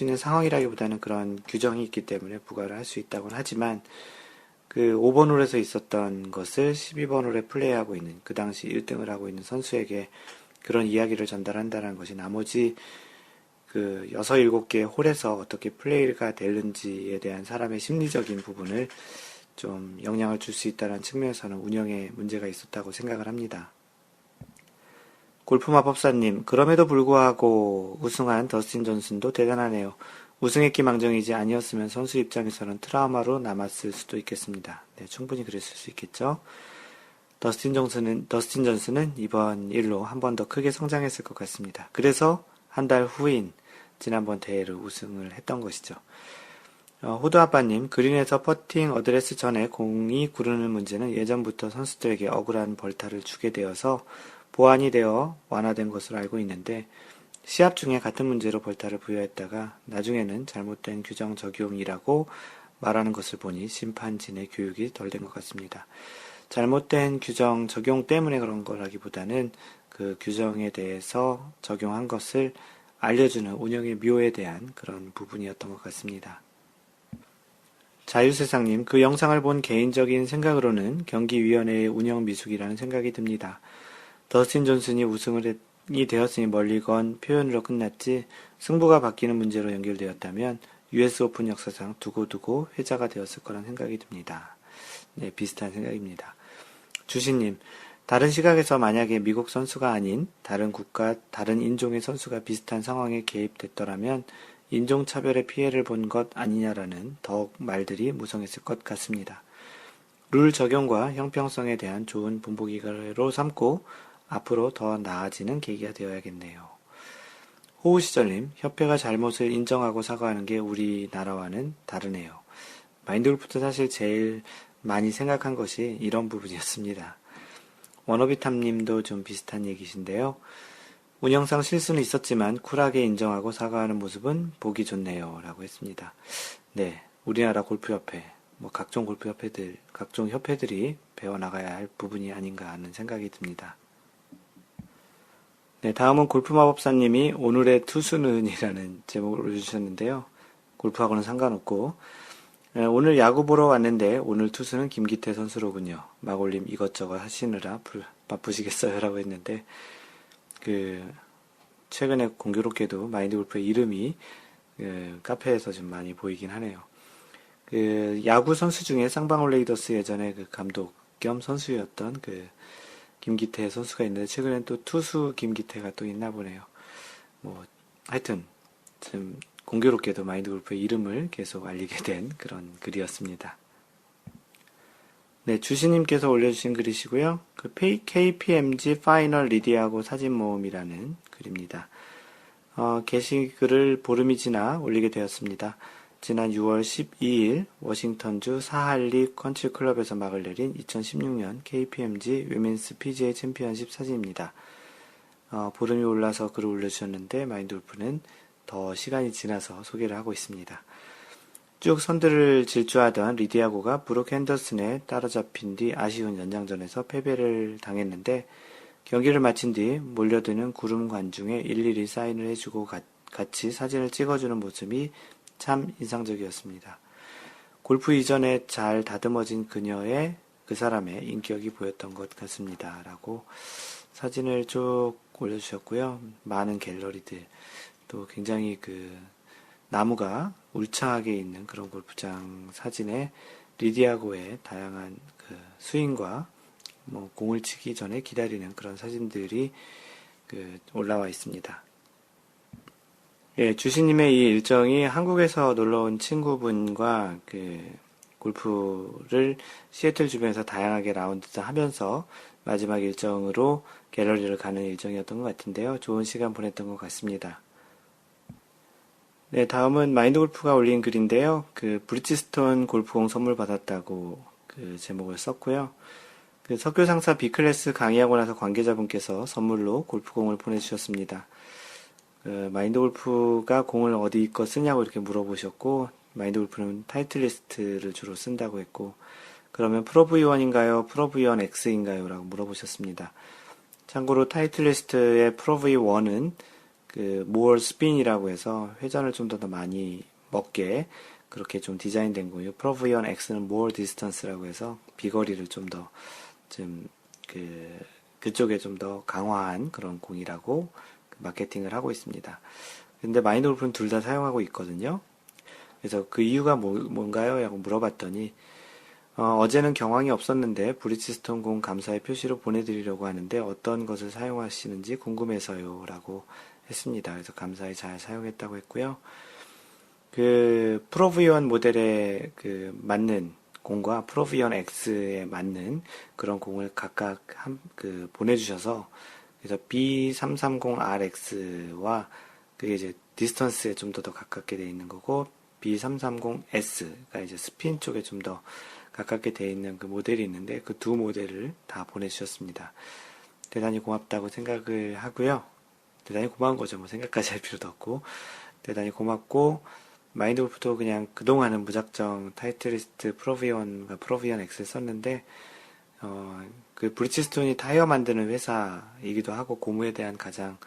S1: 있는 상황이라기보다는 그런 규정이 있기 때문에 부과를 할 수 있다고는 하지만 5번 홀에서 있었던 것을 12번 홀에 플레이하고 있는 그 당시 1등을 하고 있는 선수에게 그런 이야기를 전달한다는 것이 나머지 6, 7개 홀에서 어떻게 플레이가 되는지에 대한 사람의 심리적인 부분을 좀 영향을 줄 수 있다는 측면에서는 운영에 문제가 있었다고 생각을 합니다. 골프마법사님, 그럼에도 불구하고 우승한 더스틴 존슨도 대단하네요. 우승했기 망정이지 아니었으면 선수 입장에서는 트라우마로 남았을 수도 있겠습니다. 네, 충분히 그랬을 수 있겠죠. 더스틴 존슨은 이번 일로 한 번 더 크게 성장했을 것 같습니다. 그래서 한 달 후인 지난번 대회를 우승을 했던 것이죠. 호두아빠님, 그린에서 퍼팅 어드레스 전에 공이 구르는 문제는 예전부터 선수들에게 억울한 벌타를 주게 되어서 보완이 되어 완화된 것으로 알고 있는데 시합 중에 같은 문제로 벌타를 부여했다가 나중에는 잘못된 규정 적용이라고 말하는 것을 보니 심판진의 교육이 덜 된 것 같습니다. 잘못된 규정 적용 때문에 그런 거라기보다는 그 규정에 대해서 적용한 것을 알려주는 운영의 묘에 대한 그런 부분이었던 것 같습니다. 자유세상님, 그 영상을 본 개인적인 생각으로는 경기위원회의 운영 미숙이라는 생각이 듭니다. 더스틴 존슨이 우승이 되었으니 멀리건 표현으로 끝났지 승부가 바뀌는 문제로 연결되었다면 US 오픈 역사상 두고두고 회자가 되었을 거란 생각이 듭니다. 네, 비슷한 생각입니다. 주신님, 다른 시각에서 만약에 미국 선수가 아닌 다른 국가, 다른 인종의 선수가 비슷한 상황에 개입됐더라면 인종차별의 피해를 본 것 아니냐라는 더욱 말들이 무성했을 것 같습니다. 룰 적용과 형평성에 대한 좋은 본보기로 삼고 앞으로 더 나아지는 계기가 되어야겠네요. 호우시절님, 협회가 잘못을 인정하고 사과하는 게 우리나라와는 다르네요. 마인드골프도 사실 제일 많이 생각한 것이 이런 부분이었습니다. 워너비탐님도 좀 비슷한 얘기신데요. 운영상 실수는 있었지만 쿨하게 인정하고 사과하는 모습은 보기 좋네요. 라고 했습니다. 네, 우리나라 골프협회, 각종 골프협회들, 각종 협회들이 배워나가야 할 부분이 아닌가 하는 생각이 듭니다. 네, 다음은 골프마법사님이 오늘의 투수는 이라는 제목을 올려주셨는데요. 골프하고는 상관없고, 오늘 야구 보러 왔는데 오늘 투수는 김기태 선수로군요. 마골님 이것저것 하시느라 바쁘시겠어요? 라고 했는데, 최근에 공교롭게도 마인드골프의 이름이 카페에서 좀 많이 보이긴 하네요. 야구 선수 중에 쌍방울 레이더스 예전에 감독 겸 선수였던 김기태 선수가 있는데 최근엔 또 투수 김기태가 또 있나 보네요. 하여튼 좀 공교롭게도 마인드골프의 이름을 계속 알리게 된 그런 글이었습니다. 네, 주시님께서 올려주신 글이시고요. KPMG 파이널 리디하고 사진 모음이라는 글입니다. 게시글을 보름이 지나 올리게 되었습니다. 지난 6월 12일 워싱턴주 사할리 컨트리 클럽에서 막을 내린 2016년 KPMG 위멘스 PGA 챔피언십 사진입니다. 보름이 올라서 글을 올려주셨는데 마인드골프는 더 시간이 지나서 소개를 하고 있습니다. 쭉 선두를 질주하던 리디아고가 브룩 핸더슨에 따라잡힌 뒤 아쉬운 연장전에서 패배를 당했는데 경기를 마친 뒤 몰려드는 구름 관중에 일일이 사인을 해주고 같이 사진을 찍어주는 모습이 참 인상적이었습니다. 골프 이전에 잘 다듬어진 그 사람의 인격이 보였던 것 같습니다. 라고 사진을 쭉 올려주셨고요. 많은 갤러리들, 또 굉장히 나무가 울창하게 있는 그런 골프장 사진에 리디아고의 다양한 스윙과 공을 치기 전에 기다리는 그런 사진들이 올라와 있습니다. 예, 주시님의 이 일정이 한국에서 놀러 온 친구분과 골프를 시애틀 주변에서 다양하게 라운드 하면서 마지막 일정으로 갤러리를 가는 일정이었던 것 같은데요. 좋은 시간 보냈던 것 같습니다. 네, 다음은 마인드 골프가 올린 글인데요. 브리지스톤 골프공 선물 받았다고 제목을 썼고요. 석교 상사 B클래스 강의하고 나서 관계자분께서 선물로 골프공을 보내주셨습니다. 마인드 골프가 공을 어디 거 쓰냐고 이렇게 물어보셨고, 마인드 골프는 타이틀리스트를 주로 쓴다고 했고, 그러면 프로 V1인가요? 프로 V1 X인가요? 라고 물어보셨습니다. 참고로 타이틀리스트의 프로 V1은 more spin이라고 해서 회전을 좀 더 많이 먹게 그렇게 좀 디자인된 거고요. 프로 V1 X는 more distance라고 해서 비거리를 그쪽에 좀 더 강화한 그런 공이라고 마케팅을 하고 있습니다. 근데 마인드 골프는 둘 다 사용하고 있거든요. 그래서 그 이유가 뭔가요? 라고 물어봤더니, 어제는 경황이 없었는데 브리지스톤 공 감사의 표시로 보내드리려고 하는데 어떤 것을 사용하시는지 궁금해서요. 라고 했습니다. 그래서 감사히 잘 사용했다고 했고요. 프로 V1 모델에 맞는 공과 프로 V1 X에 맞는 그런 공을 각각 보내주셔서 그래서 B330RX와 그게 이제 디스턴스에 좀 더 가깝게 되어 있는 거고 B330S가 이제 스핀 쪽에 좀 더 가깝게 되어 있는 그 모델이 있는데 그 두 모델을 다 보내주셨습니다. 대단히 고맙다고 생각을 하고요. 대단히 고마운 거죠. 생각까지 할 필요도 없고 대단히 고맙고 마인드 골프도 그냥 그동안은 무작정 타이틀리스트 프로비언과 프로비언 X를 썼는데 브리지스톤이 타이어 만드는 회사이기도 하고 고무에 대한 가장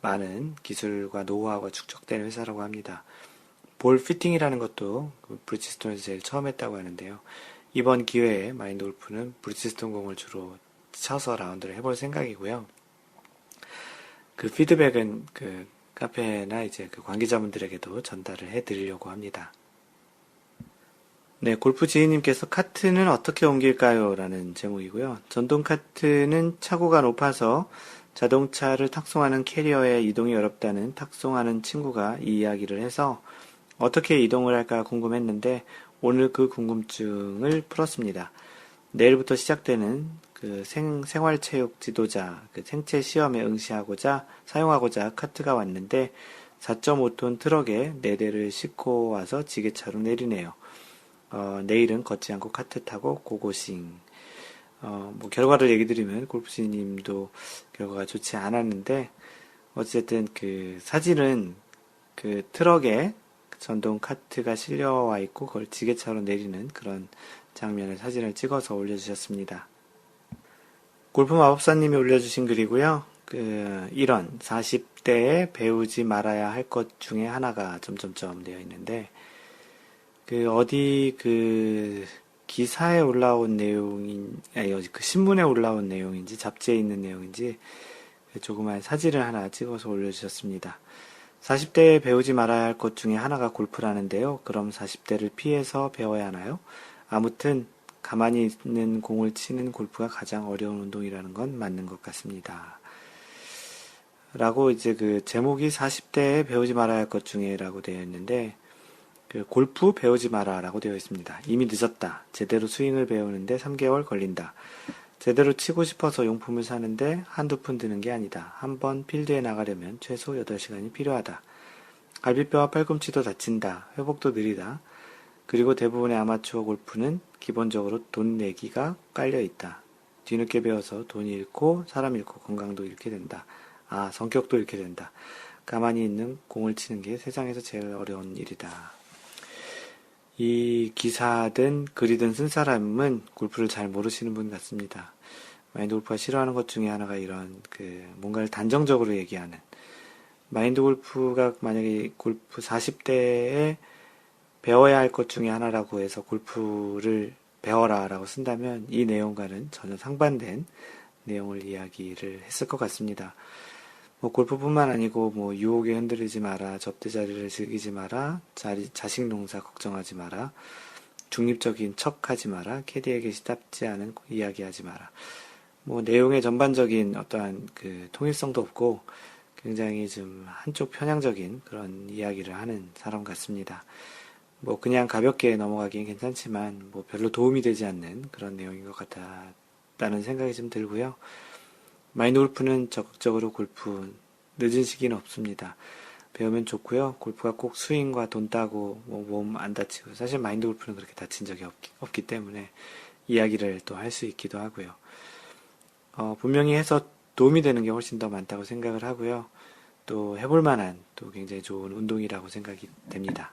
S1: 많은 기술과 노하우가 축적된 회사라고 합니다. 볼 피팅이라는 것도 브리지스톤에서 제일 처음 했다고 하는데요. 이번 기회에 마인드 골프는 브리지스톤 공을 주로 쳐서 라운드를 해볼 생각이고요. 피드백은 카페나 이제 관계자분들에게도 전달을 해드리려고 합니다. 네, 골프 지인님께서 카트는 어떻게 옮길까요? 라는 제목이고요. 전동 카트는 차고가 높아서 자동차를 탁송하는 캐리어에 이동이 어렵다는 탁송하는 친구가 이 이야기를 해서 어떻게 이동을 할까 궁금했는데 오늘 그 궁금증을 풀었습니다. 내일부터 시작되는 생활체육 지도자 생체 시험에 사용하고자 카트가 왔는데 4.5톤 트럭에 4대를 싣고 와서 지게차로 내리네요. 내일은 걷지 않고 카트 타고 고고싱. 결과를 얘기 드리면 골프지님도 결과가 좋지 않았는데 어쨌든 사진은 트럭에 전동 카트가 실려와 있고 그걸 지게차로 내리는 그런 장면의 사진을 찍어서 올려주셨습니다. 골프 마법사님이 올려주신 글이고요. 이런 40대에 배우지 말아야 할 것 중에 하나가 점점점 되어 있는데 기사에 올라온 신문에 올라온 내용인지 잡지에 있는 내용인지 조그만 사진을 하나 찍어서 올려주셨습니다. 40대에 배우지 말아야 할 것 중에 하나가 골프라는데요. 그럼 40대를 피해서 배워야 하나요? 아무튼 가만히 있는 공을 치는 골프가 가장 어려운 운동이라는 건 맞는 것 같습니다. 라고 이제 제목이 40대에 배우지 말아야 할 것 중에라고 되어 있는데 골프 배우지 마라 라고 되어 있습니다. 이미 늦었다. 제대로 스윙을 배우는데 3개월 걸린다. 제대로 치고 싶어서 용품을 사는데 한두 푼 드는 게 아니다. 한번 필드에 나가려면 최소 8시간이 필요하다. 갈비뼈와 팔꿈치도 다친다. 회복도 느리다. 그리고 대부분의 아마추어 골프는 기본적으로 돈 내기가 깔려 있다. 뒤늦게 배워서 돈 잃고 사람 잃고 건강도 잃게 된다. 성격도 잃게 된다. 가만히 있는 공을 치는 게 세상에서 제일 어려운 일이다. 이 기사든 글이든 쓴 사람은 골프를 잘 모르시는 분 같습니다. 마인드 골프가 싫어하는 것 중에 하나가 이런 뭔가를 단정적으로 얘기하는, 마인드 골프가 만약에 골프 40대에 배워야 할 것 중에 하나라고 해서 골프를 배워라 라고 쓴다면 이 내용과는 전혀 상반된 내용을 이야기를 했을 것 같습니다. 뭐 골프뿐만 아니고 뭐 유혹에 흔들리지 마라, 접대자리를 즐기지 마라, 자식 농사 걱정하지 마라, 중립적인 척하지 마라, 캐디에게 시답지 않은 이야기하지 마라. 뭐 내용의 전반적인 어떠한 통일성도 없고 굉장히 좀 한쪽 편향적인 그런 이야기를 하는 사람 같습니다. 뭐 그냥 가볍게 넘어가기엔 괜찮지만 뭐 별로 도움이 되지 않는 그런 내용인 것 같다는 생각이 좀 들고요. 마인드 골프는 적극적으로 골프 늦은 시기는 없습니다. 배우면 좋고요. 골프가 꼭 스윙과 돈 따고 뭐 몸 안 다치고, 사실 마인드 골프는 그렇게 다친 적이 없기 때문에 이야기를 또 할 수 있기도 하고요. 분명히 해서 도움이 되는 게 훨씬 더 많다고 생각을 하고요. 또 해볼 만한 또 굉장히 좋은 운동이라고 생각이 됩니다.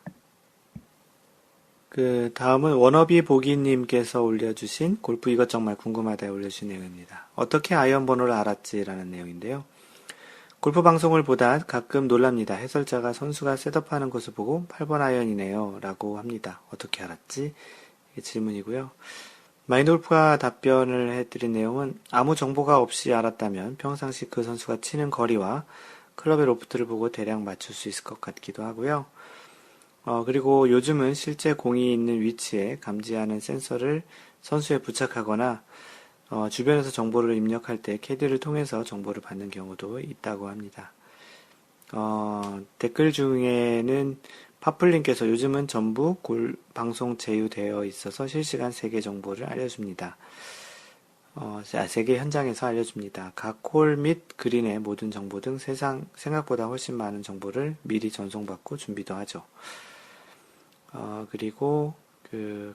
S1: 다음은 워너비 보기님께서 올려주신 골프 이것 정말 궁금하다에 올려주신 내용입니다. 어떻게 아이언 번호를 알았지? 라는 내용인데요. 골프 방송을 보다 가끔 놀랍니다. 해설자가 선수가 셋업하는 것을 보고 8번 아이언이네요 라고 합니다. 어떻게 알았지? 이게 질문이고요. 마인드 골프가 답변을 해드린 내용은 아무 정보가 없이 알았다면 평상시 그 선수가 치는 거리와 클럽의 로프트를 보고 대략 맞출 수 있을 것 같기도 하고요. 그리고 요즘은 실제 공이 있는 위치에 감지하는 센서를 선수에 부착하거나 주변에서 정보를 입력할 때 캐디를 통해서 정보를 받는 경우도 있다고 합니다. 댓글 중에는 파플님께서 요즘은 전부 방송 제휴되어 있어서 실시간 세계 정보를 알려줍니다. 세계 현장에서 알려줍니다. 각 홀 및 그린의 모든 정보 등 생각보다 훨씬 많은 정보를 미리 전송받고 준비도 하죠. 그리고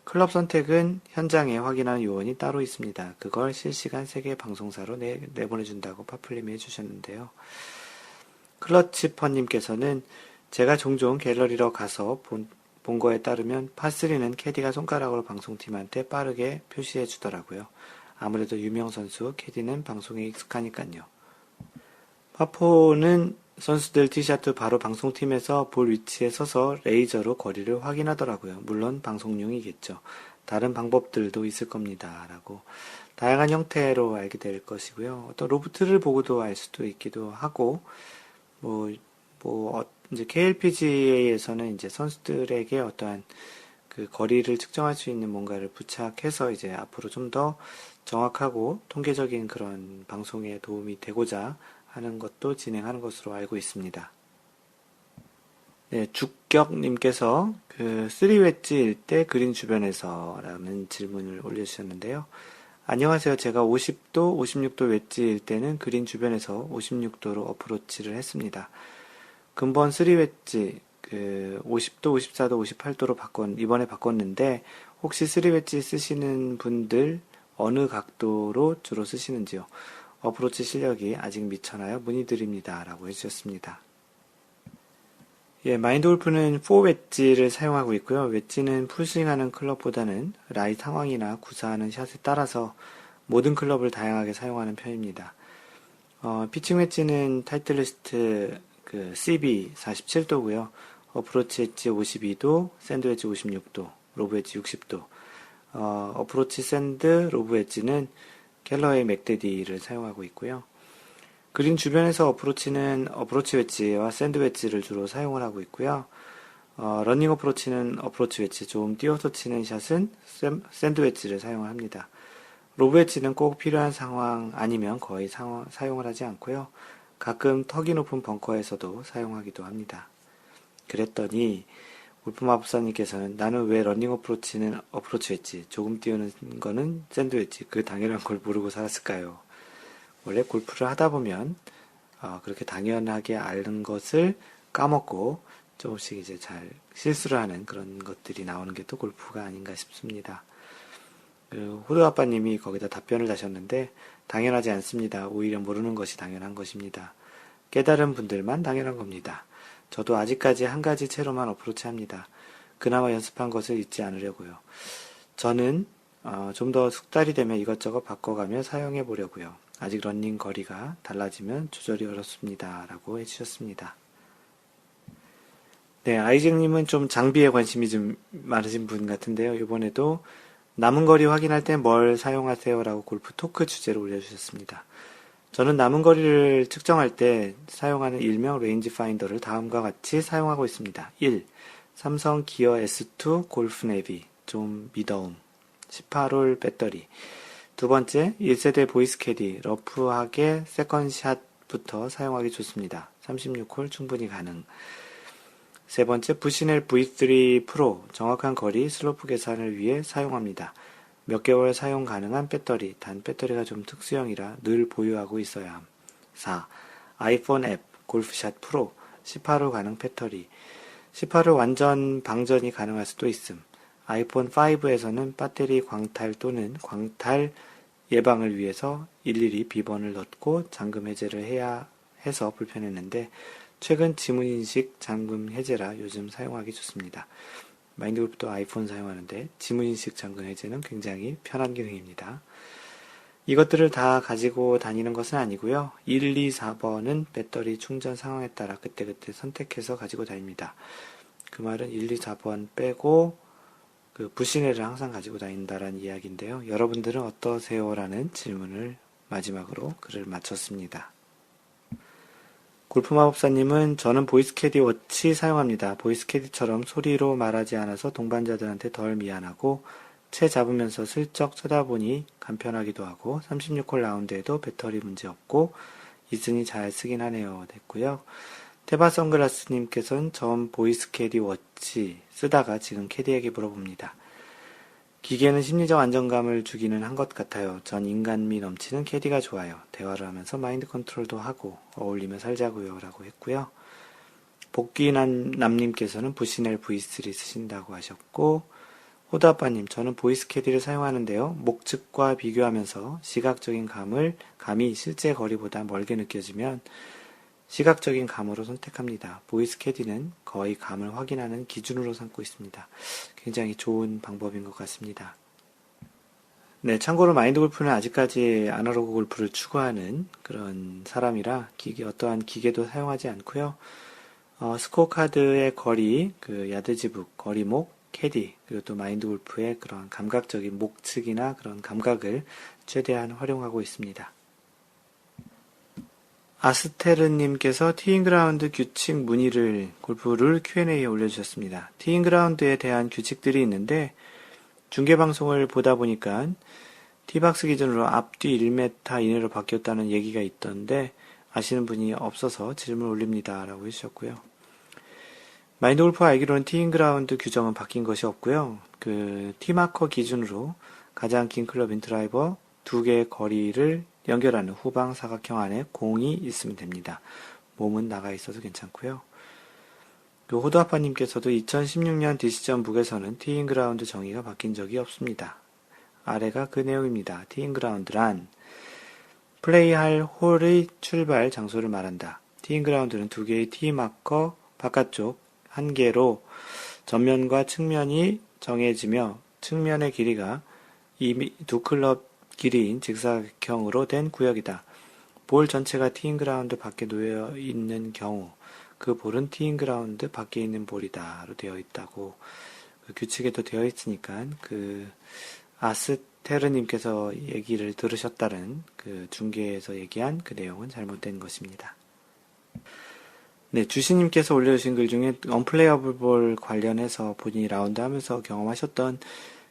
S1: 클럽 선택은 현장에 확인하는 요원이 따로 있습니다. 그걸 실시간 세계 방송사로 내보내준다고 파플님이 해주셨는데요. 클러치퍼님께서는 제가 종종 갤러리로 가서 본 거에 따르면 파3는 캐디가 손가락으로 방송팀한테 빠르게 표시해 주더라고요. 아무래도 유명 선수, 캐디는 방송에 익숙하니까요. 파4는 선수들 티샷도 바로 방송팀에서 볼 위치에 서서 레이저로 거리를 확인하더라고요. 물론 방송용이겠죠. 다른 방법들도 있을 겁니다. 라고 다양한 형태로 알게 될 것이고요. 어떤 로프트를 보고도 알 수도 있기도 하고, 이제 KLPGA에서는 이제 선수들에게 어떠한 거리를 측정할 수 있는 뭔가를 부착해서 이제 앞으로 좀 더 정확하고 통계적인 그런 방송에 도움이 되고자 하는 것도 진행하는 것으로 알고 있습니다. 네, 죽격님께서 3웨지일 때 그린 주변에서 라는 질문을 올려주셨는데요. 안녕하세요. 제가 50도, 56도 웨지일 때는 그린 주변에서 56도로 어프로치를 했습니다. 근본 3웨지 50도, 54도, 58도로 이번에 바꿨는데 혹시 3웨지 쓰시는 분들 어느 각도로 주로 쓰시는지요? 어프로치 실력이 아직 미쳐나요? 문의드립니다. 라고 해주셨습니다. 예, 마인드 골프는 4웨지를 사용하고 있고요. 웨지는 풀스윙하는 클럽보다는 라이 상황이나 구사하는 샷에 따라서 모든 클럽을 다양하게 사용하는 편입니다. 피칭 웨지는 타이틀리스트 CB 47도고요. 어프로치 웨지 52도, 샌드 웨지 56도, 로브 웨지 60도. 어프로치 샌드, 로브 웨지는 갤러웨이 맥데디를 사용하고 있고요. 그린 주변에서 어프로치는 어프로치 웨지와 샌드 웨지를 주로 사용을 하고 있고요. 러닝 어프로치는 어프로치 웨지, 좀 띄워서 치는 샷은 샌드 웨지를 사용을 합니다. 로브 웨지는 꼭 필요한 상황 아니면 거의 사용을 하지 않고요. 가끔 턱이 높은 벙커에서도 사용하기도 합니다. 그랬더니 울프마법사님께서는 나는 왜 러닝 어프로치는 어프로치 웨지, 조금 띄우는 거는 샌드 웨지, 그 당연한 걸 모르고 살았을까요? 원래 골프를 하다 보면 그렇게 당연하게 아는 것을 까먹고 조금씩 이제 잘 실수를 하는 그런 것들이 나오는 게 또 골프가 아닌가 싶습니다. 호두 아빠님이 거기다 답변을 다셨는데 당연하지 않습니다. 오히려 모르는 것이 당연한 것입니다. 깨달은 분들만 당연한 겁니다. 저도 아직까지 한 가지 채로만 어프로치 합니다. 그나마 연습한 것을 잊지 않으려고요. 저는 좀 더 숙달이 되면 이것저것 바꿔가며 사용해 보려고요. 아직 러닝 거리가 달라지면 조절이 어렵습니다. 라고 해주셨습니다. 네, 아이잭님은 좀 장비에 관심이 좀 많으신 분 같은데요. 이번에도 남은 거리 확인할 때 뭘 사용하세요? 라고 골프 토크 주제로 올려주셨습니다. 저는 남은 거리를 측정할 때 사용하는 일명 레인지 파인더를 다음과 같이 사용하고 있습니다. 1. 삼성 기어 S2 골프 내비, 좀 미더움. 18홀 배터리. 두 번째, 1세대 보이스 캐디, 러프하게 세컨샷부터 사용하기 좋습니다. 36홀 충분히 가능. 세 번째, 부시넬 V3 프로, 정확한 거리 슬로프 계산을 위해 사용합니다. 몇 개월 사용 가능한 배터리, 단 배터리가 좀 특수형이라 늘 보유하고 있어야 함. 4. 아이폰 앱, 골프샷 프로, 18홀 가능 배터리. 18홀 완전 방전이 가능할 수도 있음. 아이폰 5에서는 배터리 광탈 또는 광탈 예방을 위해서 일일이 비번을 넣고 잠금 해제를 해야 해서 불편했는데 최근 지문인식 잠금 해제라 요즘 사용하기 좋습니다. 마인드골프도 아이폰 사용하는데 지문인식 잠금 해제는 굉장히 편한 기능입니다. 이것들을 다 가지고 다니는 것은 아니고요. 1, 2, 4번은 배터리 충전 상황에 따라 그때그때 선택해서 가지고 다닙니다. 그 말은 1, 2, 4번 빼고 그 부시네를 항상 가지고 다닌다라는 이야기인데요. 여러분들은 어떠세요? 라는 질문을 마지막으로 글을 마쳤습니다. 골프마법사님은 저는 보이스캐디 워치 사용합니다. 보이스캐디처럼 소리로 말하지 않아서 동반자들한테 덜 미안하고 채 잡으면서 슬쩍 쳐다보니 간편하기도 하고 36홀 라운드에도 배터리 문제 없고 있으니 잘 쓰긴 하네요. 됐고요. 테바 선글라스님께서는 전 보이스캐디 워치 쓰다가 지금 캐디에게 물어봅니다. 기계는 심리적 안정감을 주기는 한 것 같아요. 전 인간미 넘치는 캐디가 좋아요. 대화를 하면서 마인드 컨트롤도 하고 어울리며 살자고요. 라고 했고요. 복귀남님께서는 부시넬 V3 쓰신다고 하셨고 호두아빠님 저는 보이스캐디를 사용하는데요. 목측과 비교하면서 시각적인 감이 실제 거리보다 멀게 느껴지면 시각적인 감으로 선택합니다. 보이스캐디는 거의 감을 확인하는 기준으로 삼고 있습니다. 굉장히 좋은 방법인 것 같습니다. 네, 참고로 마인드 골프는 아직까지 아날로그 골프를 추구하는 그런 사람이라 어떠한 기계도 사용하지 않고요. 스코어 카드의 거리, 야드지북, 거리목, 캐디, 그리고 또 마인드 골프의 그런 감각적인 목측이나 그런 감각을 최대한 활용하고 있습니다. 아스테르님께서 티잉그라운드 규칙 문의를 골프룰 Q&A에 올려주셨습니다. 티잉그라운드에 대한 규칙들이 있는데 중계방송을 보다 보니까 티박스 기준으로 앞뒤 1m 이내로 바뀌었다는 얘기가 있던데 아시는 분이 없어서 질문 올립니다. 라고 해주셨고요. 마인드 골프가 알기로는 티잉그라운드 규정은 바뀐 것이 없고요. 티마커 기준으로 가장 긴 클럽 인드라이버 2개의 거리를 연결하는 후방 사각형 안에 공이 있으면 됩니다. 몸은 나가 있어도 괜찮고요. 호두아빠님께서도 2016년 디시전 북에서는 티잉그라운드 정의가 바뀐 적이 없습니다. 아래가 그 내용입니다. 티잉그라운드란 플레이할 홀의 출발 장소를 말한다. 티잉그라운드는 2개의 티마커 바깥쪽 1개로 전면과 측면이 정해지며 측면의 길이가 이미 2클럽 길이인 직사각형으로 된 구역이다. 볼 전체가 티잉그라운드 밖에 놓여 있는 경우 그 볼은 티잉그라운드 밖에 있는 볼이다로 되어 있다고 규칙에도 되어 있으니까 아스테르님께서 얘기를 들으셨다는 중계에서 얘기한 그 내용은 잘못된 것입니다. 네, 주시님께서 올려주신 글 중에 언플레이어블 볼 관련해서 본인이 라운드 하면서 경험하셨던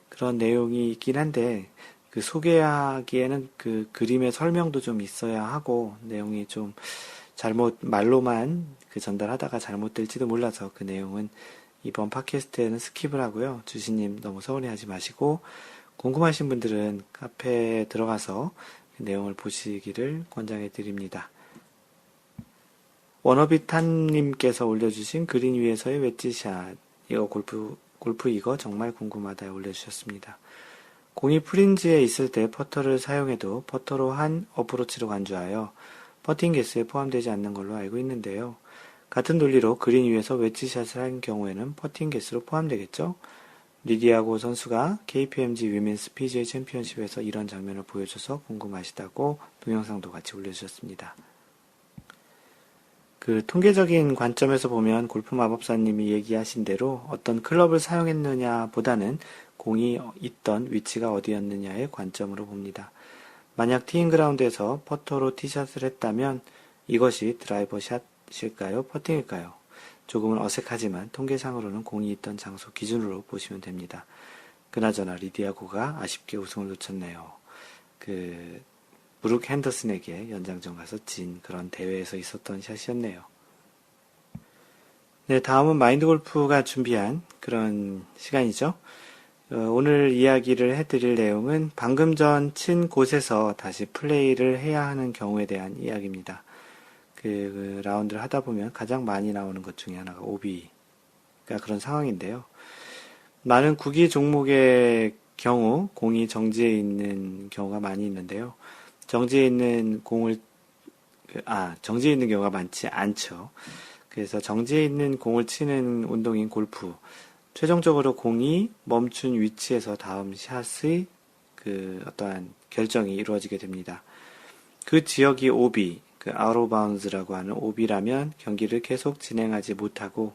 S1: 그런 내용이 있긴 한데 소개하기에는 그림의 설명도 좀 있어야 하고 내용이 좀 말로만 전달하다가 잘못될지도 몰라서 그 내용은 이번 팟캐스트에는 스킵을 하고요. 주시님 너무 서운해하지 마시고 궁금하신 분들은 카페에 들어가서 그 내용을 보시기를 권장해 드립니다. 워너비탄님께서 올려주신 그린 위에서의 웨지샷 이거 골프 이거 정말 궁금하다 올려주셨습니다. 공이 프린지에 있을 때 퍼터를 사용해도 퍼터로 한 어프로치로 간주하여 퍼팅 개수에 포함되지 않는 걸로 알고 있는데요. 같은 논리로 그린 위에서 웨지샷을 한 경우에는 퍼팅 개수로 포함되겠죠? 리디아고 선수가 KPMG 위멘스 PGA 챔피언십에서 이런 장면을 보여줘서 궁금하시다고 동영상도 같이 올려주셨습니다. 그 통계적인 관점에서 보면 골프 마법사님이 얘기하신 대로 어떤 클럽을 사용했느냐 보다는 공이 있던 위치가 어디였느냐의 관점으로 봅니다. 만약 티잉그라운드에서 퍼터로 티샷을 했다면 이것이 드라이버 샷일까요? 퍼팅일까요? 조금은 어색하지만 통계상으로는 공이 있던 장소 기준으로 보시면 됩니다. 그나저나 리디아고가 아쉽게 우승을 놓쳤네요. 브룩 핸더슨에게 연장전 가서 진 그런 대회에서 있었던 샷이었네요. 네, 다음은 마인드 골프가 준비한 그런 시간이죠. 오늘 이야기를 해드릴 내용은 방금 전 친 곳에서 다시 플레이를 해야 하는 경우에 대한 이야기입니다. 그 라운드를 하다 보면 가장 많이 나오는 것 중에 하나가 오비가 그런 상황인데요. 많은 구기 종목의 경우 공이 정지해 있는 경우가 많이 있는데요. 정지해 있는 경우가 많지 않죠. 그래서 정지해 있는 공을 치는 운동인 골프, 최종적으로 공이 멈춘 위치에서 다음 샷의 어떠한 결정이 이루어지게 됩니다. 그 지역이 오비, out of bounds라고 하는 오비라면 경기를 계속 진행하지 못하고,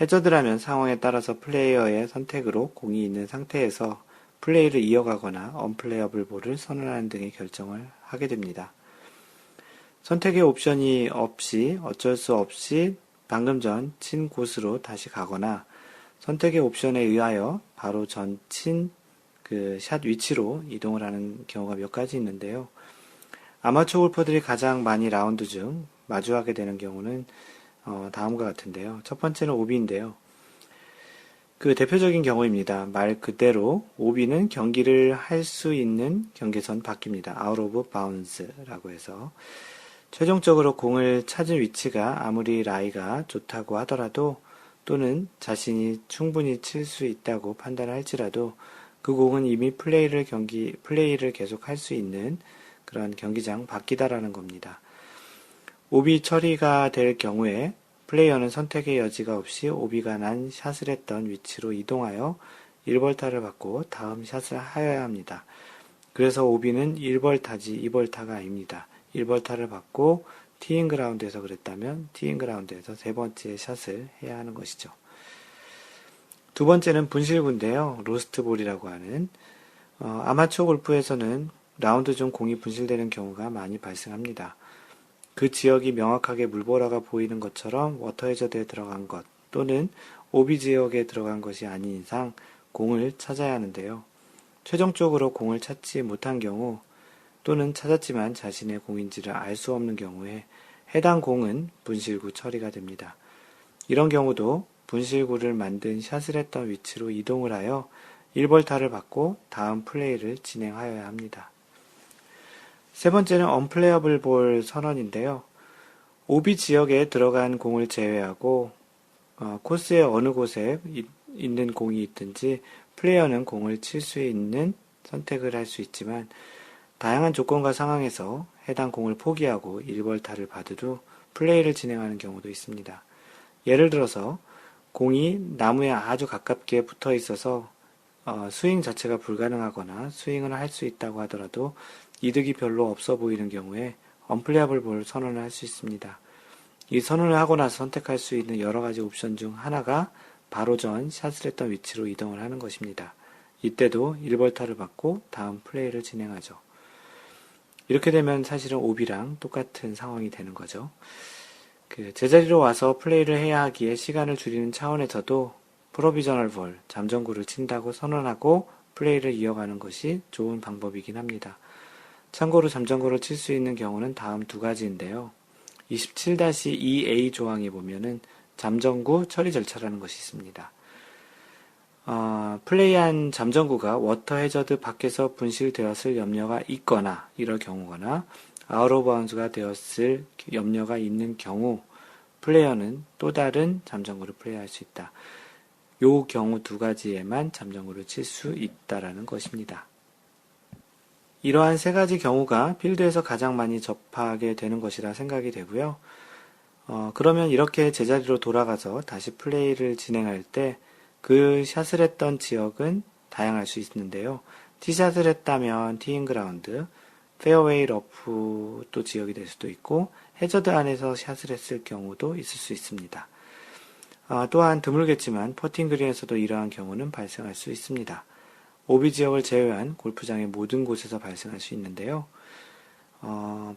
S1: 해저드라면 상황에 따라서 플레이어의 선택으로 공이 있는 상태에서 플레이를 이어가거나 언플레이어블 볼을 선언하는 등의 결정을 하게 됩니다. 선택의 옵션이 없이 어쩔 수 없이 방금 전 친 곳으로 다시 가거나 선택의 옵션에 의하여 바로 전 친 샷 위치로 이동을 하는 경우가 몇 가지 있는데요. 아마추어 골퍼들이 가장 많이 라운드 중 마주하게 되는 경우는 다음과 같은데요. 첫 번째는 오비인데요. 대표적인 경우입니다. 말 그대로 오비는 경기를 할 수 있는 경계선 밖입니다. out of bounds라고 해서 최종적으로 공을 찾은 위치가 아무리 라이가 좋다고 하더라도 또는 자신이 충분히 칠 수 있다고 판단할지라도 그 공은 이미 플레이를 계속 할 수 있는 그런 경기장 밖이다라는 겁니다. 오비 처리가 될 경우에 플레이어는 선택의 여지가 없이 오비가 난 샷을 했던 위치로 이동하여 1벌타를 받고 다음 샷을 하여야 합니다. 그래서 오비는 1벌타지 2벌타가 아닙니다. 1벌타를 받고 티잉그라운드에서 그랬다면 티잉그라운드에서 세 번째 샷을 해야 하는 것이죠. 두 번째는 분실구인데요. 로스트볼이라고 하는 아마추어 골프에서는 라운드 중 공이 분실되는 경우가 많이 발생합니다. 그 지역이 명확하게 물보라가 보이는 것처럼 워터 해저드에 들어간 것 또는 오비 지역에 들어간 것이 아닌 이상 공을 찾아야 하는데요. 최종적으로 공을 찾지 못한 경우 또는 찾았지만 자신의 공인지를 알 수 없는 경우에 해당 공은 분실구 처리가 됩니다. 이런 경우도 분실구를 만든 샷을 했던 위치로 이동을 하여 1벌타를 받고 다음 플레이를 진행하여야 합니다. 세 번째는 언플레이어블 볼 선언인데요. 오비 지역에 들어간 공을 제외하고 코스의 어느 곳에 있는 공이 있든지 플레이어는 공을 칠 수 있는 선택을 할 수 있지만 다양한 조건과 상황에서 해당 공을 포기하고 1벌타를 받아도 플레이를 진행하는 경우도 있습니다. 예를 들어서 공이 나무에 아주 가깝게 붙어 있어서 스윙 자체가 불가능하거나 스윙을 할 수 있다고 하더라도 이득이 별로 없어 보이는 경우에 언플레이어블 볼 선언을 할 수 있습니다. 이 선언을 하고 나서 선택할 수 있는 여러 가지 옵션 중 하나가 바로 전 샷을 했던 위치로 이동을 하는 것입니다. 이때도 1벌타를 받고 다음 플레이를 진행하죠. 이렇게 되면 사실은 오비랑 똑같은 상황이 되는 거죠. 제자리로 와서 플레이를 해야 하기에 시간을 줄이는 차원에서도 프로비저널 볼, 잠정구를 친다고 선언하고 플레이를 이어가는 것이 좋은 방법이긴 합니다. 참고로 잠정구를 칠 수 있는 경우는 다음 두 가지인데요. 27-2A 조항에 보면은 잠정구 처리 절차라는 것이 있습니다. 플레이한 잠정구가 워터 해저드 밖에서 분실되었을 염려가 있거나 이럴 경우거나 아웃 오브 바운스가 되었을 염려가 있는 경우 플레이어는 또 다른 잠정구를 플레이할 수 있다. 요 경우 두 가지에만 잠정구를 칠 수 있다라는 것입니다. 이러한 세 가지 경우가 필드에서 가장 많이 접하게 되는 것이라 생각이 되고요. 그러면 이렇게 제자리로 돌아가서 다시 플레이를 진행할 때 그 샷을 했던 지역은 다양할 수 있는데요. 티샷을 했다면 티인 그라운드, 페어웨이 러프 또 지역이 될 수도 있고 해저드 안에서 샷을 했을 경우도 있을 수 있습니다. 또한 드물겠지만 퍼팅 그린에서도 이러한 경우는 발생할 수 있습니다. 오비 지역을 제외한 골프장의 모든 곳에서 발생할 수 있는데요.